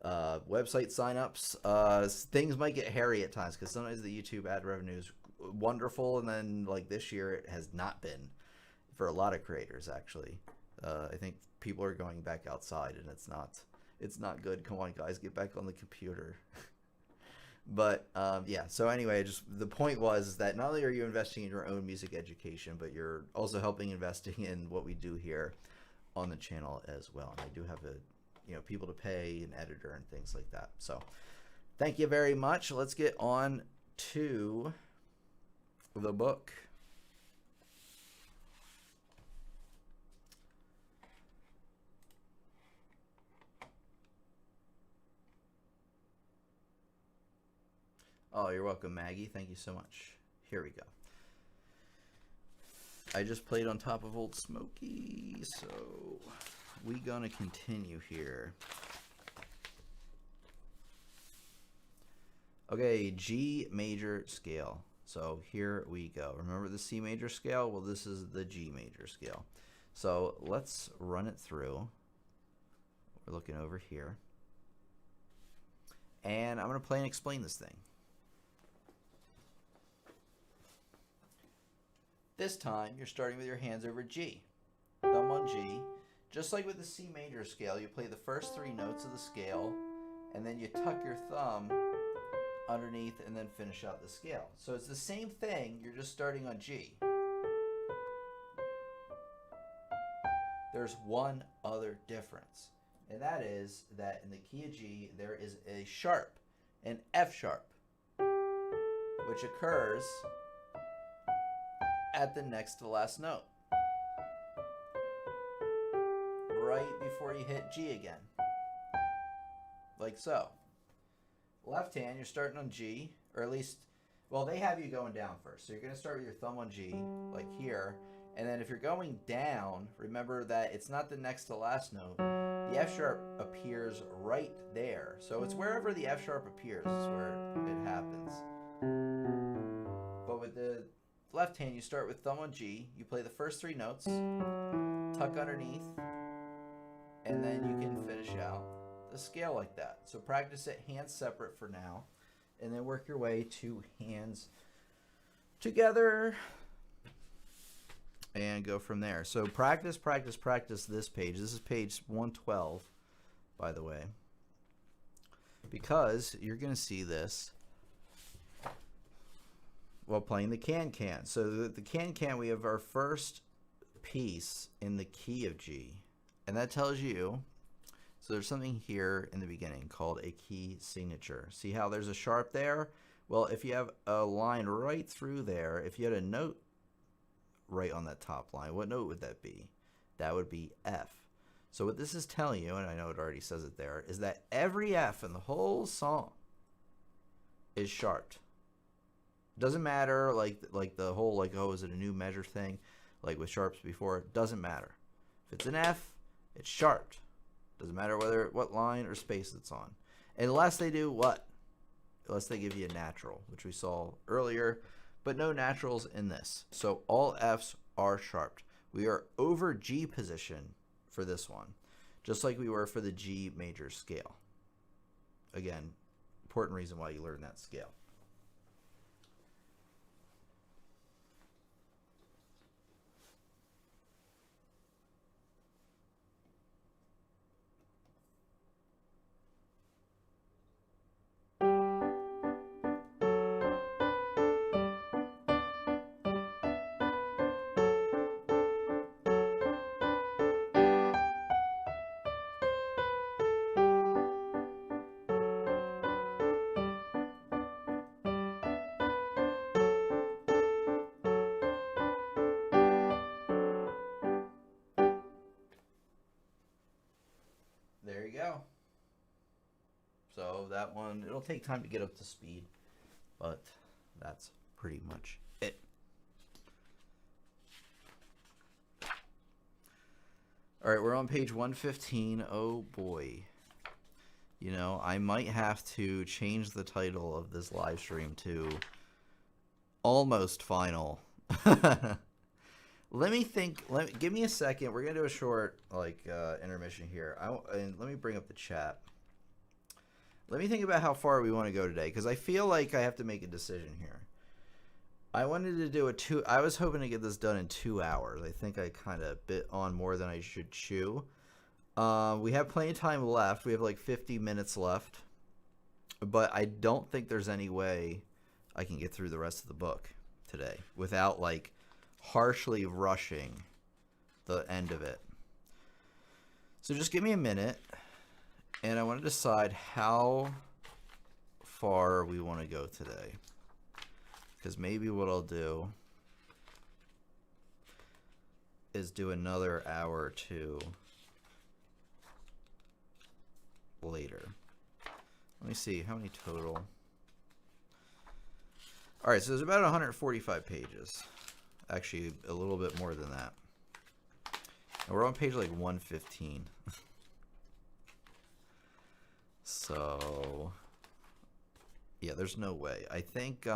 website signups, things might get hairy at times, because sometimes the YouTube ad revenue is wonderful, and then like this year it has not been. For a lot of creators, actually. I think people are going back outside, and it's not good. Come on, guys, get back on the computer. But yeah, so anyway, just the point was that not only are you investing in your own music education, but you're also helping investing in what we do here on the channel as well. And I do have people to pay, an editor, and things like that. So thank you very much. Let's get on to the book. Oh, you're welcome, Maggie. Thank you so much. Here we go. I just played on top of Old Smoky, so we gonna continue here. Okay, G major scale. So here we go. Remember the C major scale? Well, this is the G major scale. So let's run it through. We're looking over here. And I'm going to play and explain this thing. This time, you're starting with your hands over G. Thumb on G. Just like with the C major scale, you play the first 3 notes of the scale, and then you tuck your thumb underneath and then finish out the scale. So it's the same thing, you're just starting on G. There's one other difference, and that is that in the key of G there is a sharp, an F sharp, which occurs at the next to the last note, right before you hit G again, like so. Left hand, you're starting on G, or at least, well, they have you going down first. So you're going to start with your thumb on G, like here. And then if you're going down, remember that it's not the next to last note. The F sharp appears right there. So it's wherever the F sharp appears is where it happens. But with the left hand, you start with thumb on G. You play the first 3 notes, tuck underneath, and then you can finish out the scale like that. So practice it hands separate for now, and then work your way to hands together and go from there. So practice, practice, practice this page. This is page 112, by the way, because you're going to see this while playing the can-can. So the can-can, we have our first piece in the key of G, and that tells you, so there's something here in the beginning called a key signature. See how there's a sharp there? Well, if you have a line right through there, if you had a note right on that top line, what note would that be? That would be F. So what this is telling you, and I know it already says it there, is that every F in the whole song is sharped. Doesn't matter like the whole like, oh, is it a new measure thing like with sharps before? It doesn't matter. If it's an F, it's sharped. Doesn't matter what line or space it's on. Unless they do what? Unless they give you a natural, which we saw earlier, but no naturals in this. So all Fs are sharped. We are over G position for this one, just like we were for the G major scale. Again, important reason why you learn that scale. There you go. So that one, it'll take time to get up to speed, but that's pretty much it. All right, we're on page 115. Oh boy. You know, I might have to change the title of this live stream to Almost Final. Let me think. Give me a second. We're gonna do a short intermission here. And let me bring up the chat. Let me think about how far we want to go today, because I feel like I have to make a decision here. I wanted to do I was hoping to get this done in 2 hours. I think I kind of bit on more than I should chew. We have plenty of time left. We have like 50 minutes left, but I don't think there's any way I can get through the rest of the book today without like harshly rushing the end of it. So just give me a minute, and I want to decide how far we want to go today, because maybe what I'll do is do another hour or 2 later. Let me see how many total. All right, so there's about 145 pages. Actually, a little bit more than that. And we're on page like 115. So, yeah, there's no way. I think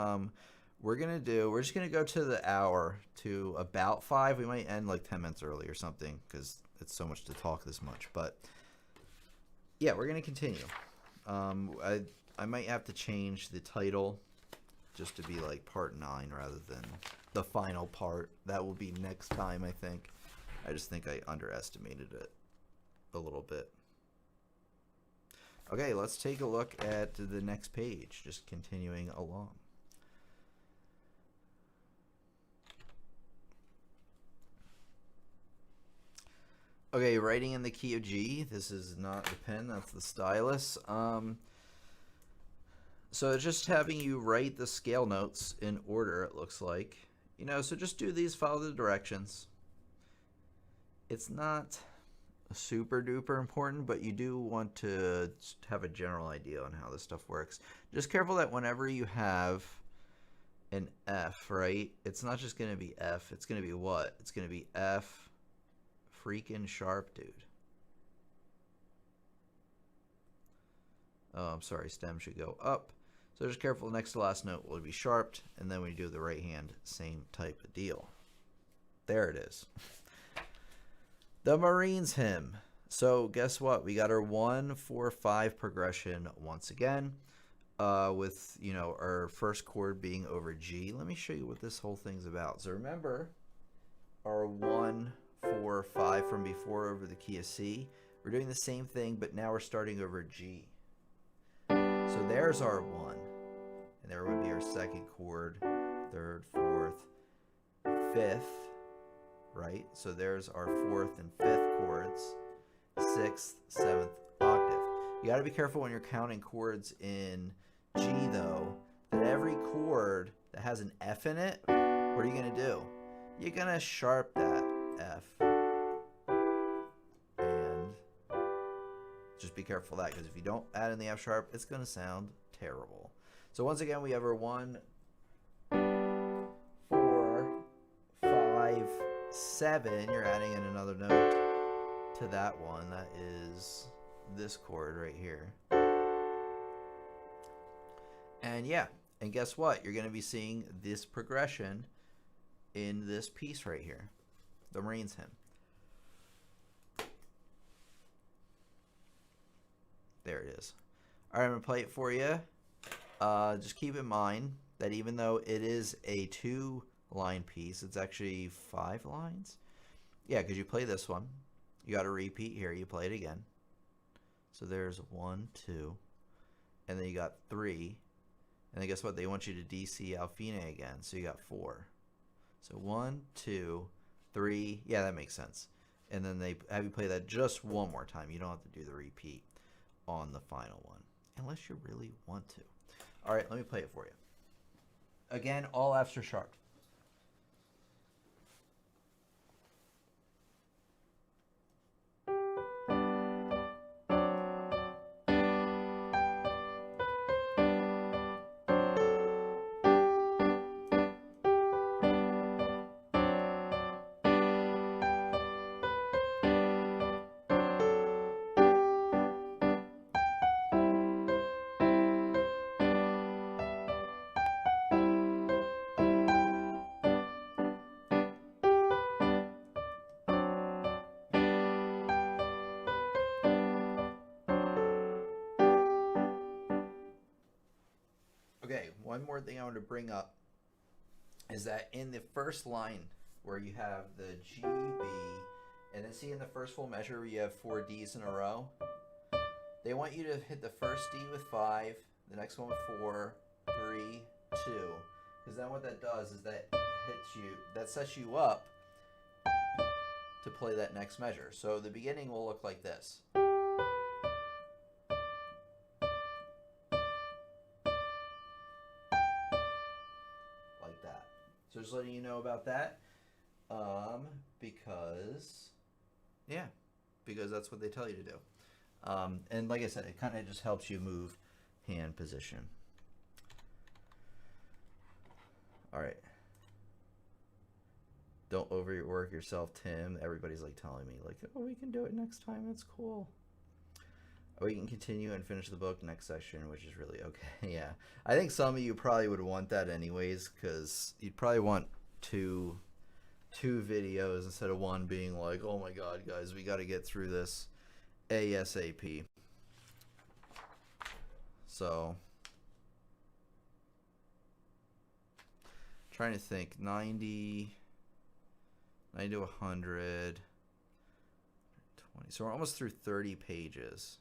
we're just gonna go to the hour to about 5. We might end like 10 minutes early or something because it's so much to talk this much. But yeah, we're gonna continue. I might have to change the title just to be like part 9 rather than the final part. That will be next time, I think. I just think I underestimated it a little bit. Okay, let's take a look at the next page, just continuing along. Okay, writing in the key of G. This is not the pen, that's the stylus. So it's just having you write the scale notes in order, it looks like. You know, so just do these, follow the directions. It's not super duper important, but you do want to have a general idea on how this stuff works. Just careful that whenever you have an F, right, it's not just going to be F, it's going to be what? It's going to be F freaking sharp, dude. Oh, I'm sorry, stem should go up. So just careful, next to last note will be sharped, and then when you do the right hand, same type of deal. There it is. The Marines hymn. So guess what? We got our 1-4-5 progression once again, with, you know, our first chord being over G. Let me show you what this whole thing's about. So remember our 1-4-5 from before over the key of C. We're doing the same thing, but now we're starting over G. So there's our 1, and there would be our second chord, third, fourth, fifth, right? So there's our 4th and 5th chords, 6th, 7th octave. You got to be careful when you're counting chords in G, though, that every chord that has an F in it, what are you going to do? You're going to sharp that F. Just be careful of that, because if you don't add in the F sharp, it's going to sound terrible. So once again, we have our 1, 4, 5, 7. You're adding in another note to that one. That is this chord right here. And yeah, and guess what? You're going to be seeing this progression in this piece right here, the Marines hymn. There it is. All right, I'm going to play it for you. Just keep in mind that even though it is a 2-line piece, it's actually 5 lines. Yeah, because you play this one. You got to repeat here. You play it again. So there's 1, 2. And then you got 3. And then guess what? They want you to DC Alfine again. So you got 4. So 1, 2, 3. Yeah, that makes sense. And then they have you play that just one more time. You don't have to do the repeat on the final one, unless you really want to. All right, let me play it for you. Again, all F's are sharp. Okay, one more thing I want to bring up is that in the first line where you have the G, B, and then see in the first full measure where you have 4 Ds in a row, they want you to hit the first D with 5, the next one with 4, 3, 2. Because then what that does is that sets you up to play that next measure. So the beginning will look like this. So just letting you know about that, because that's what they tell you to do. And like I said, it kind of just helps you move hand position. All right. Don't overwork yourself, Tim. Everybody's like telling me like, oh, we can do it next time. That's cool. We can continue and finish the book next session, which is really okay. Yeah. I think some of you probably would want that anyways, because you'd probably want two videos instead of one being like, oh my god, guys, we got to get through this ASAP. So, trying to think, 90 to 100, 20. So we're almost through 30 pages.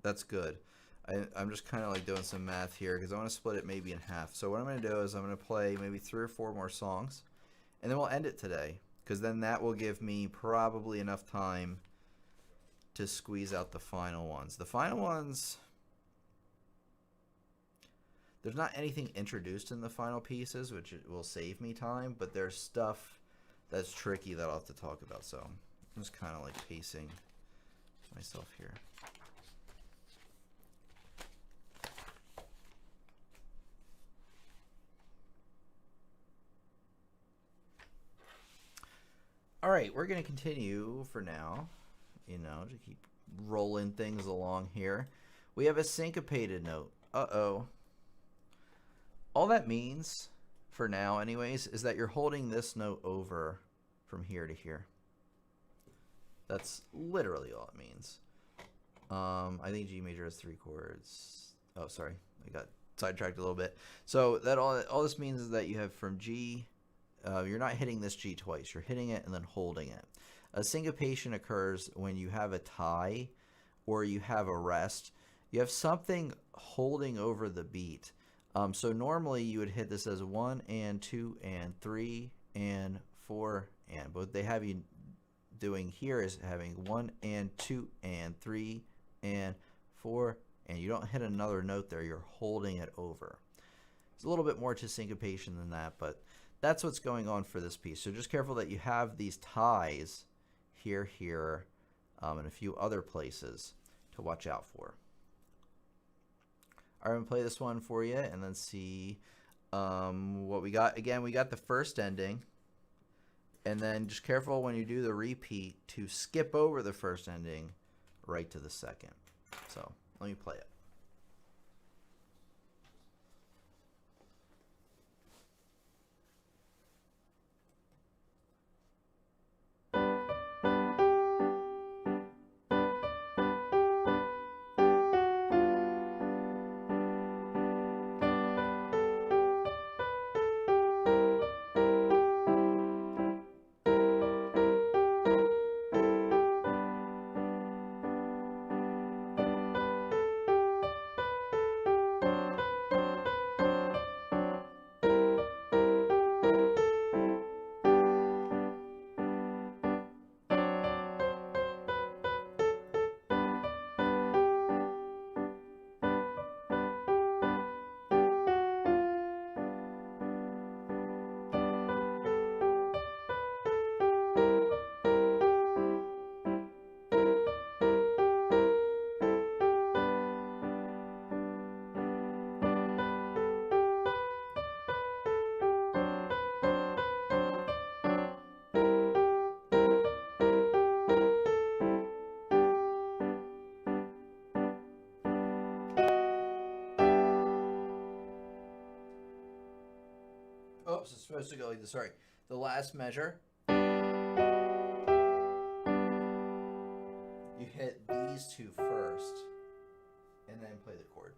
That's good. I'm just kind of like doing some math here because I want to split it maybe in half. So what I'm going to do is I'm going to play maybe 3 or 4 more songs, and then we'll end it today, because then that will give me probably enough time to squeeze out the final ones. The final ones, there's not anything introduced in the final pieces, which will save me time, but there's stuff that's tricky that I'll have to talk about. So I'm just kind of like pacing myself here. All right, we're going to continue for now, you know, to keep rolling things along here. We have a syncopated note. Uh-oh. All that means, for now anyways, is that you're holding this note over from here to here. That's literally all it means. I think G major has 3 chords. Oh, sorry. I got sidetracked a little bit. So that all this means is that you have from G... you're not hitting this G twice. You're hitting it and then holding it. A syncopation occurs when you have a tie or you have a rest. You have something holding over the beat. So normally you would hit this as 1 and 2 and 3 and 4 and. But what they have you doing here is having 1 and 2 and 3 and 4 and. You don't hit another note there. You're holding it over. There's a little bit more to syncopation than that, but that's what's going on for this piece. So just careful that you have these ties here, and a few other places to watch out for. I'm going to play this one for you and then see what we got. Again, we got the first ending, and then just careful when you do the repeat to skip over the first ending right to the second. So let me play it. Oops, it's supposed to go like this. Sorry. The last measure, you hit these 2 first, and then play the chord.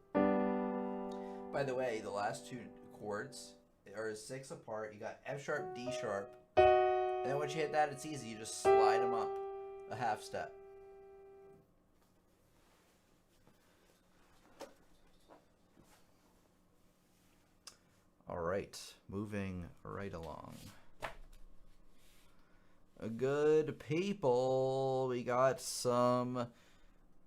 By the way, the last 2 chords are 6 apart. You got F sharp, D sharp, and then once you hit that, it's easy. You just slide them up a half step. All right, moving right along. Good people, we got some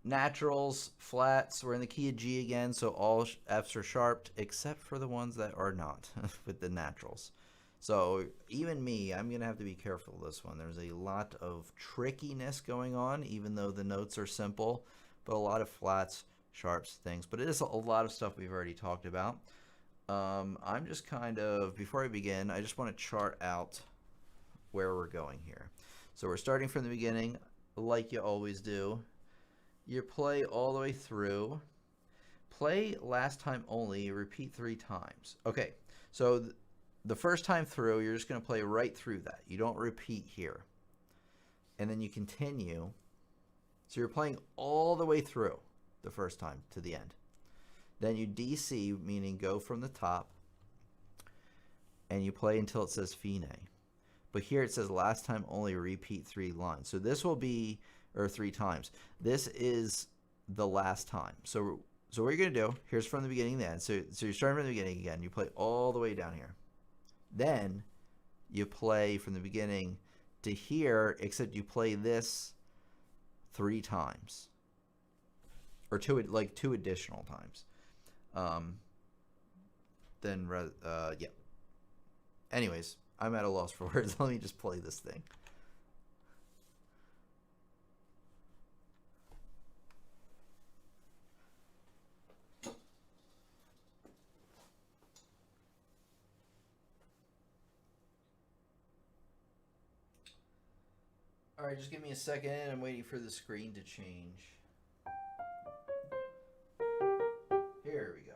naturals, flats. We're in the key of G again, so all Fs are sharped except for the ones that are not with the naturals. So even me, I'm gonna have to be careful with this one. There's a lot of trickiness going on, even though the notes are simple, but a lot of flats, sharps, things. But it is a lot of stuff we've already talked about. I'm just kind of, before I begin, I just want to chart out where we're going here. So we're starting from the beginning, like you always do. You play all the way through. Play last time only, repeat 3 times. Okay, so the first time through, you're just going to play right through that. You don't repeat here. And then you continue. So you're playing all the way through the first time to the end. Then you DC, meaning go from the top, and you play until it says Fine. But here it says last time only, repeat 3 lines. So this will be, or 3 times. This is the last time. So what you're going to do, here's from the beginning to the end. So you're starting from the beginning again. You play all the way down here. Then you play from the beginning to here, except you play this 3 times. Or 2 additional times. Yeah. Anyways, I'm at a loss for words. Let me just play this thing. All right, just give me a second. I'm waiting for the screen to change. Here we go.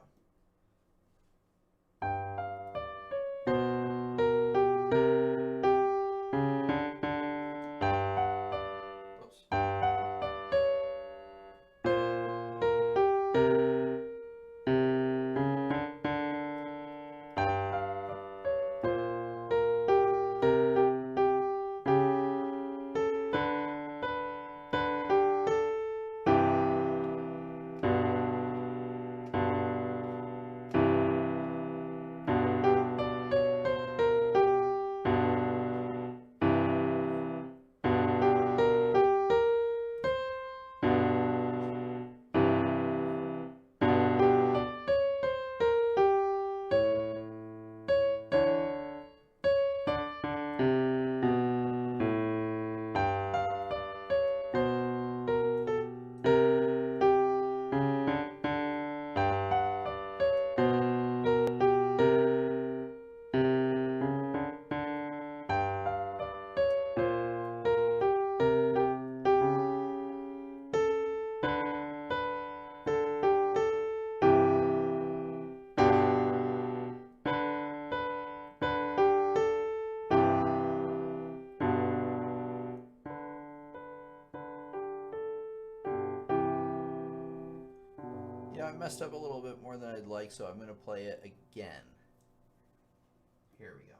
Yeah, I messed up a little bit more than I'd like, so I'm going to play it again. Here we go.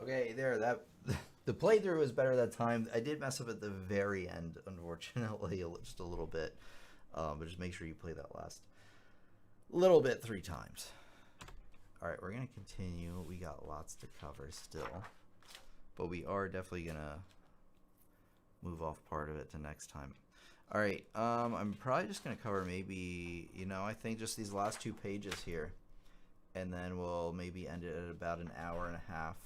Okay, there. That the playthrough was better that time. I did mess up at the very end, unfortunately, just a little bit. But just make sure you play that last little bit 3 times. All right, we're gonna continue. We got lots to cover still, but we are definitely gonna move off part of it to next time. All right, I'm probably just gonna cover maybe, I think just these last 2 pages here, and then we'll maybe end it at about an hour and a half.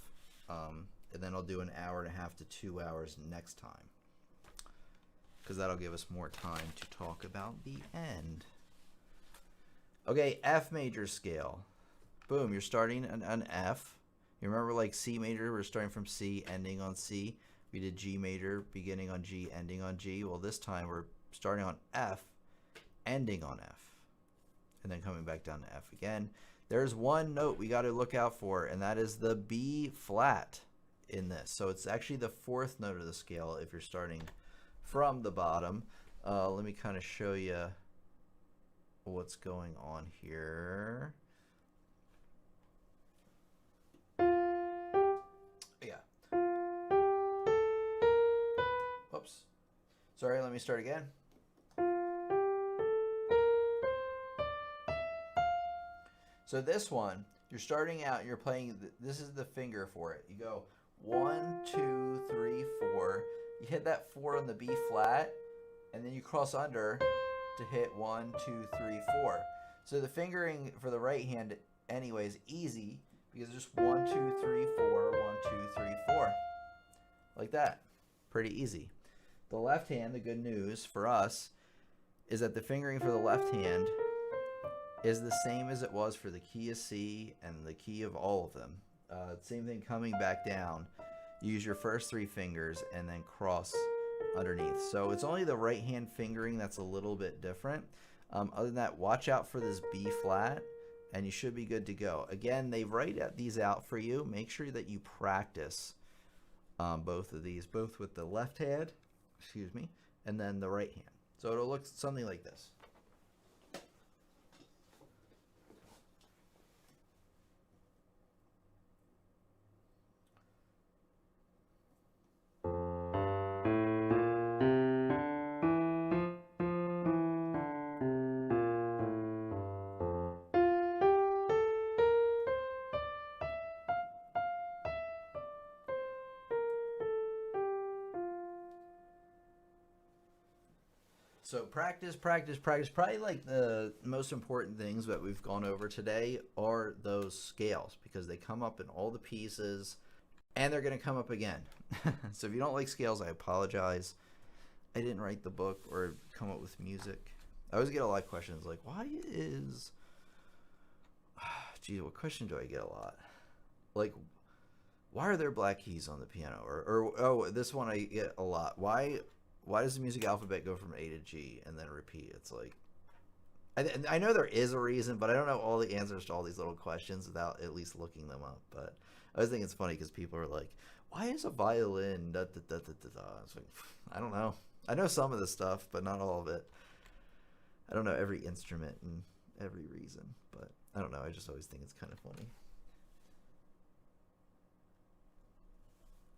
and then I'll do an hour and a half to 2 hours next time, because that'll give us more time to talk about the end. Okay, F major scale. Boom, you're starting an F. You remember, like C major, we're starting from C, ending on C. We did G major, beginning on G, ending on G. Well, this time we're starting on F, ending on F, and then coming back down to F again. There's one note we got to look out for, and that is the B flat in this. So it's actually the 4th note of the scale if you're starting from the bottom. Let me kind of show you what's going on here. Yeah. Oops. Sorry, let me start again. So this one, you're starting out, you're playing, this is the finger for it. You go 1, 2, 3, 4. You hit that 4 on the B flat, and then you cross under to hit 1, 2, 3, 4. So the fingering for the right hand anyway is easy, because it's just 1, 2, 3, 4, 1, 2, 3, 4. Like that. Pretty easy. The left hand, the good news for us, is that the fingering for the left hand is the same as it was for the key of C and the key of all of them. Same thing coming back down. Use your first 3 fingers and then cross underneath. So it's only the right hand fingering that's a little bit different. Other than that, watch out for this B flat, and you should be good to go. Again, they write these out for you. Make sure that you practice both of these, both with the left hand, excuse me, and then the right hand. So it'll look something like this. So practice, practice, practice. Probably like the most important things that we've gone over today are those scales, because they come up in all the pieces and they're going to come up again. So if you don't like scales, I apologize. I didn't write the book or come up with music. I always get a lot of questions like, why is... Geez, what question do I get a lot? Like, why are there black keys on the piano? Or oh, this one I get a lot. Why does the music alphabet go from A to G and then repeat? It's like, I know there is a reason, but I don't know all the answers to all these little questions without at least looking them up. But I always think it's funny because people are like, why is a violin da, da, da, da, da, da? It's like, I don't know. I know some of the stuff, but not all of it. I don't know every instrument and every reason, but I don't know. I just always think it's kind of funny.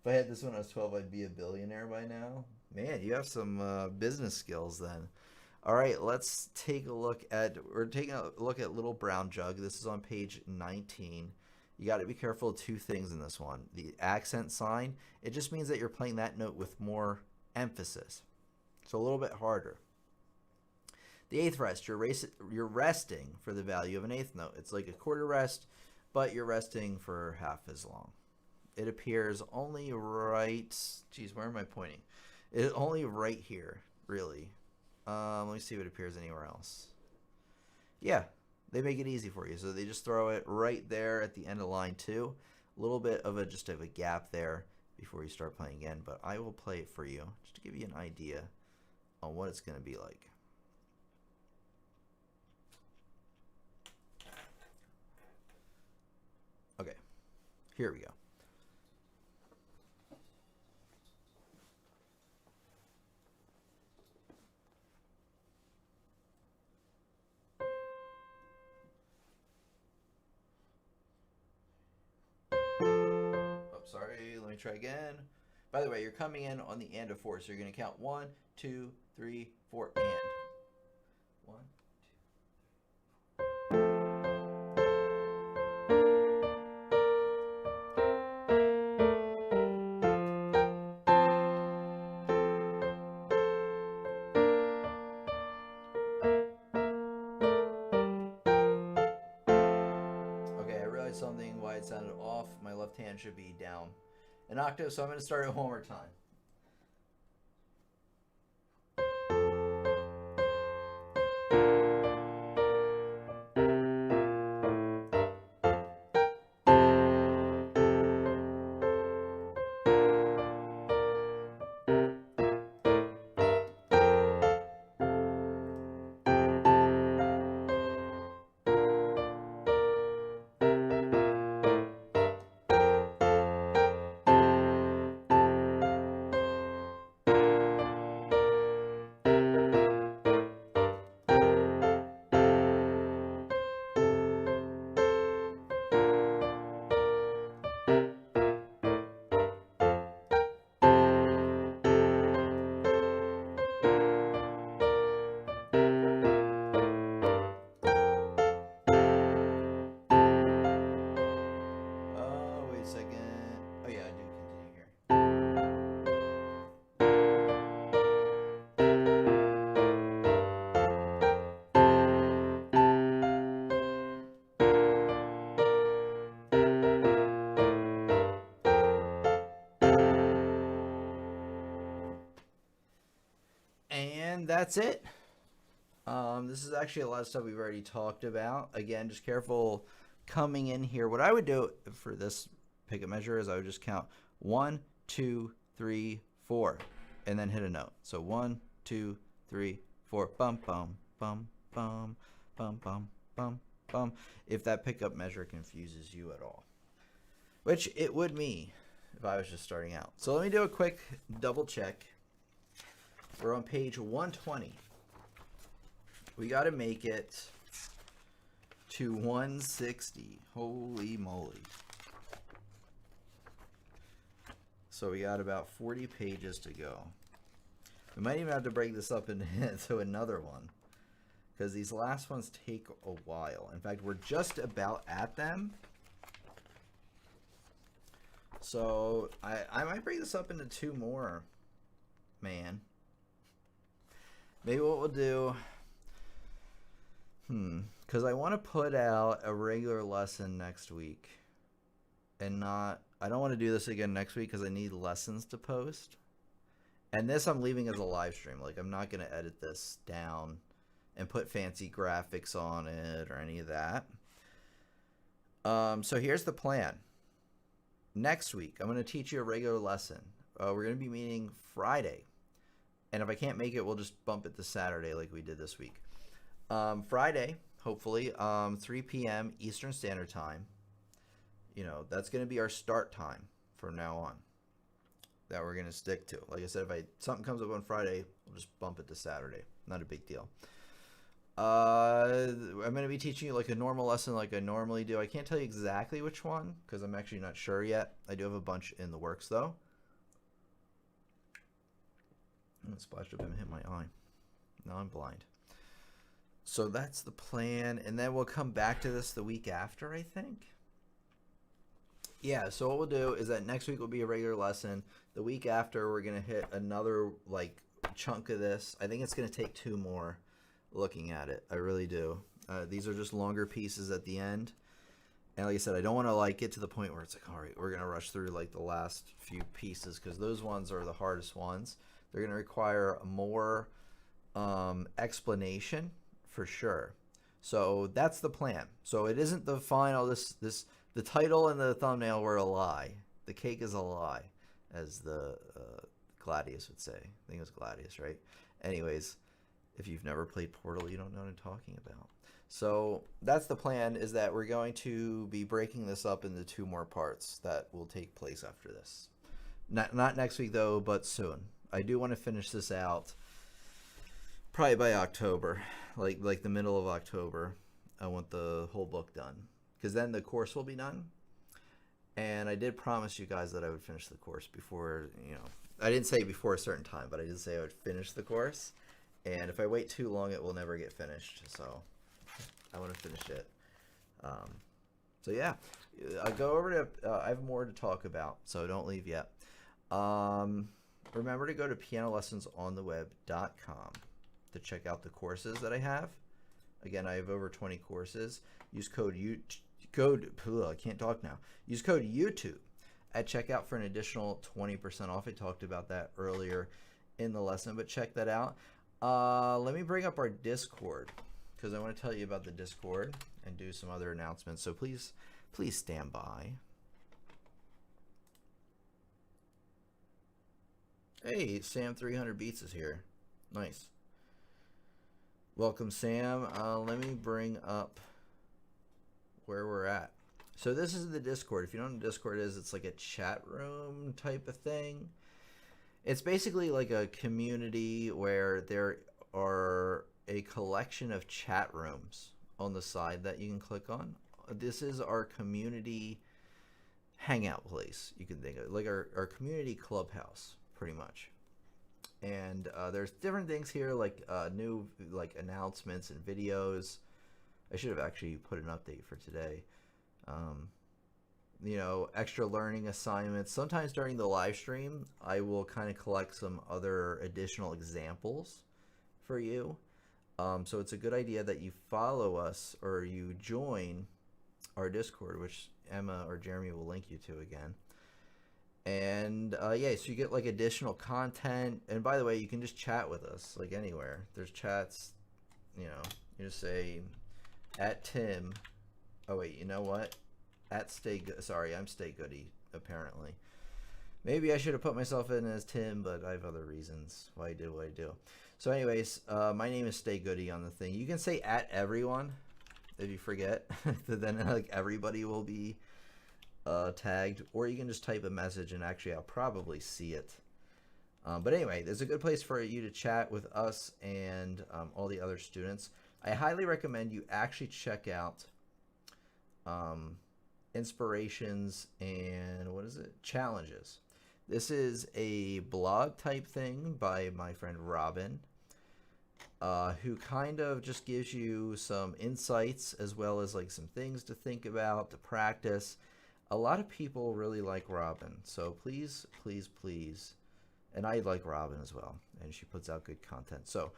If I had this when I was 12, I'd be a billionaire by now. Man, you have some business skills then. All right, let's take a look at, we're taking a look at Little Brown Jug. This is on page 19. You got to be careful of 2 things in this one. The accent sign, it just means that you're playing that note with more emphasis. So a little bit harder. The 8th rest, you're resting for the value of an 8th note. It's like a quarter rest, but you're resting for half as long. It appears only right, geez, where am I pointing? It's only right here, really. Let me see if it appears anywhere else. Yeah, they make it easy for you. So they just throw it right there at the end of line 2. A little bit of a gap there before you start playing again, but I will play it for you just to give you an idea on what it's going to be like. Okay, here we go. Sorry, let me try again. By the way, you're coming in on the and of 4, so you're going to count 1, 2, 3, 4, and. 1, 2. Okay, I realized something why it sounded off. My left hand should be down an octave, so I'm going to start it one more time. And that's it. This is actually a lot of stuff we've already talked about. Again, just careful coming in here. What I would do for this pickup measure is I would just count 1, 2, 3, 4, and then hit a note. So 1, 2, 3, 4, bum, bum, bum, bum, bum, bum, bum, bum. If that pickup measure confuses you at all, which it would me if I was just starting out. So let me do a quick double check. We're on page 120. We got to make it to 160. Holy moly. So we got about 40 pages to go. We might even have to break this up into another one, because these last ones take a while. In fact, we're just about at them. So I might break this up into 2 more, man. Maybe what we'll do, because I want to put out a regular lesson next week, and I don't want to do this again next week because I need lessons to post. And this I'm leaving as a live stream. Like, I'm not going to edit this down and put fancy graphics on it or any of that. So here's the plan. Next week, I'm going to teach you a regular lesson. We're going to be meeting Friday. And if I can't make it, we'll just bump it to Saturday like we did this week. Friday, hopefully, 3 p.m. Eastern Standard Time. You know, that's going to be our start time from now on that we're going to stick to. Like I said, if something comes up on Friday, we'll just bump it to Saturday. Not a big deal. I'm going to be teaching you like a normal lesson like I normally do. I can't tell you exactly which one because I'm actually not sure yet. I do have a bunch in the works, though. Splashed up and hit my eye. Now I'm blind. So that's the plan, and then we'll come back to this the week after, I think. Yeah, so what we'll do is that next week will be a regular lesson. The week after, we're going to hit another like chunk of this. I think it's going to take 2 more looking at it. I really do. These are just longer pieces at the end. And like I said, I don't want to like get to the point where it's like, all right, we're going to rush through like the last few pieces because those ones are the hardest ones. They're going to require more explanation for sure. So that's the plan. So it isn't the final. The title and the thumbnail were a lie. The cake is a lie, as the Gladius would say. I think it was Gladius, right? Anyways, if you've never played Portal, you don't know what I'm talking about. So that's the plan, is that we're going to be breaking this up into 2 more parts that will take place after this. Not next week, though, but soon. I do want to finish this out probably by October, like the middle of October. I want the whole book done, because then the course will be done. And I did promise you guys that I would finish the course before, I didn't say before a certain time, but I did say I would finish the course. And if I wait too long, it will never get finished. So I want to finish it. So yeah, I'll go over to, I have more to talk about, so don't leave yet. Remember to go to pianolessonsontheweb.com to check out the courses that I have. Again, I have over 20 courses. Use code I can't talk now. Use code YouTube at checkout for an additional 20% off. I talked about that earlier in the lesson, but check that out. Let me bring up our Discord because I want to tell you about the Discord and do some other announcements. So please stand by. Hey, Sam 300 Beats is here. Nice. Welcome, Sam. Let me bring up where we're at. So this is the Discord. If you don't know what Discord is, it's like a chat room type of thing. It's basically like a community where there are a collection of chat rooms on the side that you can click on. This is our community hangout place, you can think of it, like our community clubhouse, pretty much. And there's different things here, like new like announcements and videos. I should have actually put an update for today. You know, extra learning assignments. Sometimes during the live stream, I will kind of collect some other additional examples for you. So it's a good idea that you follow us or you join our Discord, which Emma or Jeremy will link you to again. And yeah, so you get like additional content. And by the way, you can just chat with us like anywhere. There's chats, you know, you just say at Tim. Oh wait, you know what? At Stay Good. Sorry, I'm Stay Goody apparently. Maybe I should have put myself in as Tim, but I have other reasons why I do what I do. So anyways, my name is Stay Goody on the thing. You can say at everyone if you forget. Then like everybody will be tagged, or you can just type a message and actually I'll probably see it. But anyway, there's a good place for you to chat with us and all the other students. I highly recommend you actually check out inspirations and what is it? Challenges. This is a blog type thing by my friend Robin, who kind of just gives you some insights as well as like some things to think about, to practice. A lot of people really like Robin, so please, please, please, and I like Robin as well, and she puts out good content. So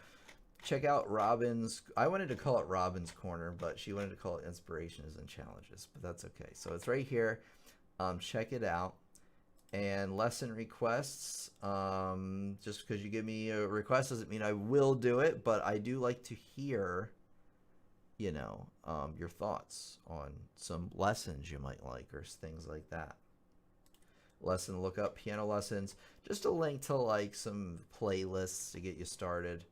check out Robin's, I wanted to call it Robin's Corner, but she wanted to call it Inspirations and Challenges, but that's okay. So it's right here. Check it out. And lesson requests, just because you give me a request doesn't mean I will do it, but I do like to hear, you know, your thoughts on some lessons you might like or things like that. Lesson, look up piano lessons, just a link to like some playlists to get you started,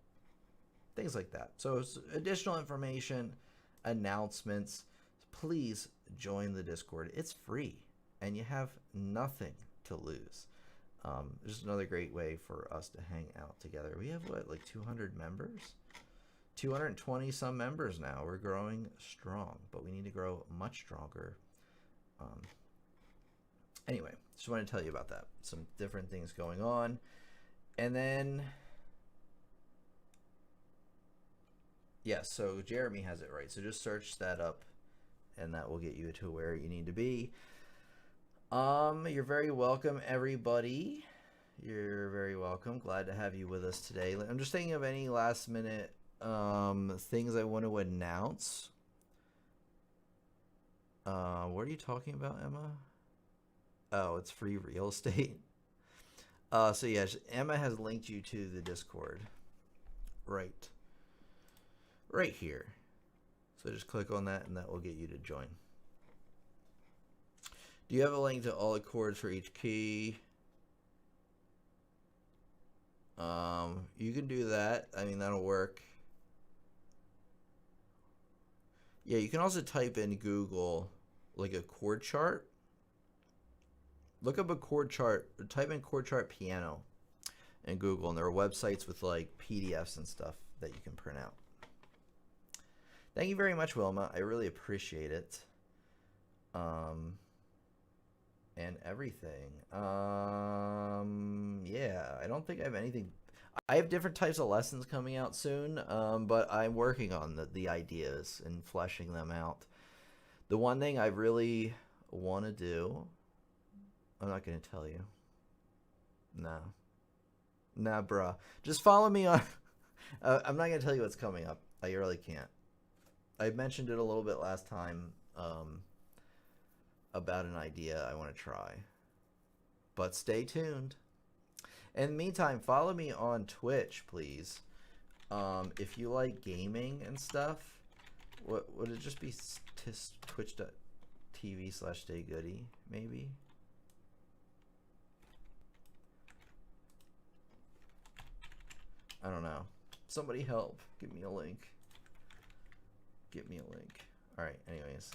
things like that. So it's additional information, announcements. Please join the Discord. It's free and you have nothing to lose. Just another great way for us to hang out together. We have what, like 200 members? 220 some members now. We're growing strong, but we need to grow much stronger. Anyway, just want to tell you about that. Some different things going on. And then, yeah, so Jeremy has it right. So just search that up and that will get you to where you need to be. You're very welcome, everybody. You're very welcome. Glad to have you with us today. I'm just thinking of any last minute things I want to announce. What are you talking about, Emma? Oh, it's free real estate. So yes, Emma has linked you to the Discord. Right here. So just click on that and that will get you to join. Do you have a link to all the chords for each key? You can do that. I mean, that'll work. Yeah, you can also type in Google like a chord chart. Look up a chord chart, type in chord chart piano in Google, and there are websites with like PDFs and stuff that you can print out. Thank you very much, Wilma. I really appreciate it. And everything. Yeah, I don't think I have anything. I have different types of lessons coming out soon, but I'm working on the ideas and fleshing them out. The one thing I really want to do, I'm not going to tell you. No. Nah, bruh. Just follow me on... I'm not going to tell you what's coming up. I really can't. I mentioned it a little bit last time about an idea I want to try. But stay tuned. In the meantime, follow me on Twitch, please. If you like gaming and stuff, what would it just be? Twitch.tv/staygoody, maybe? I don't know. Somebody help. Give me a link. Give me a link. Alright, anyways.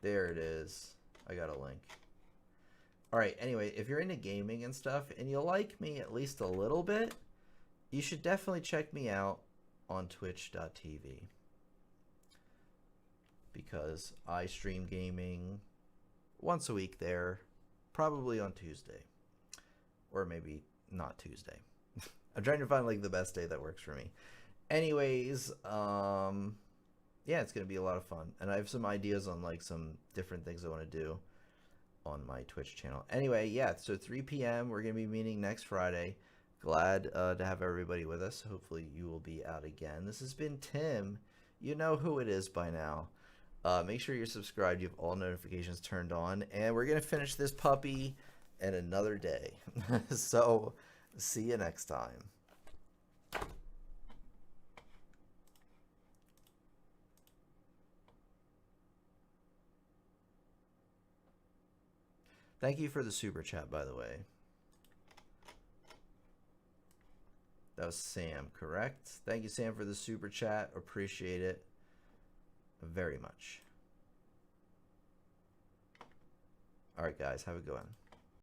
There it is. I got a link. Alright, anyway, if you're into gaming and stuff, and you like me at least a little bit, you should definitely check me out on twitch.tv. Because I stream gaming once a week there, probably on Tuesday. Or maybe not Tuesday. I'm trying to find like the best day that works for me. Anyways, yeah, it's going to be a lot of fun. And I have some ideas on like some different things I want to do on my Twitch channel. Anyway, yeah, so 3 p.m. we're going to be meeting next Friday. Glad to have everybody with us. Hopefully you will be out again. This has been Tim. You know who it is by now. Make sure you're subscribed. You have all notifications turned on. And we're going to finish this puppy in another day. So see you next time. Thank you for the super chat, by the way. That was Sam, correct? Thank you, Sam, for the super chat. Appreciate it very much. All right, guys, have a good one.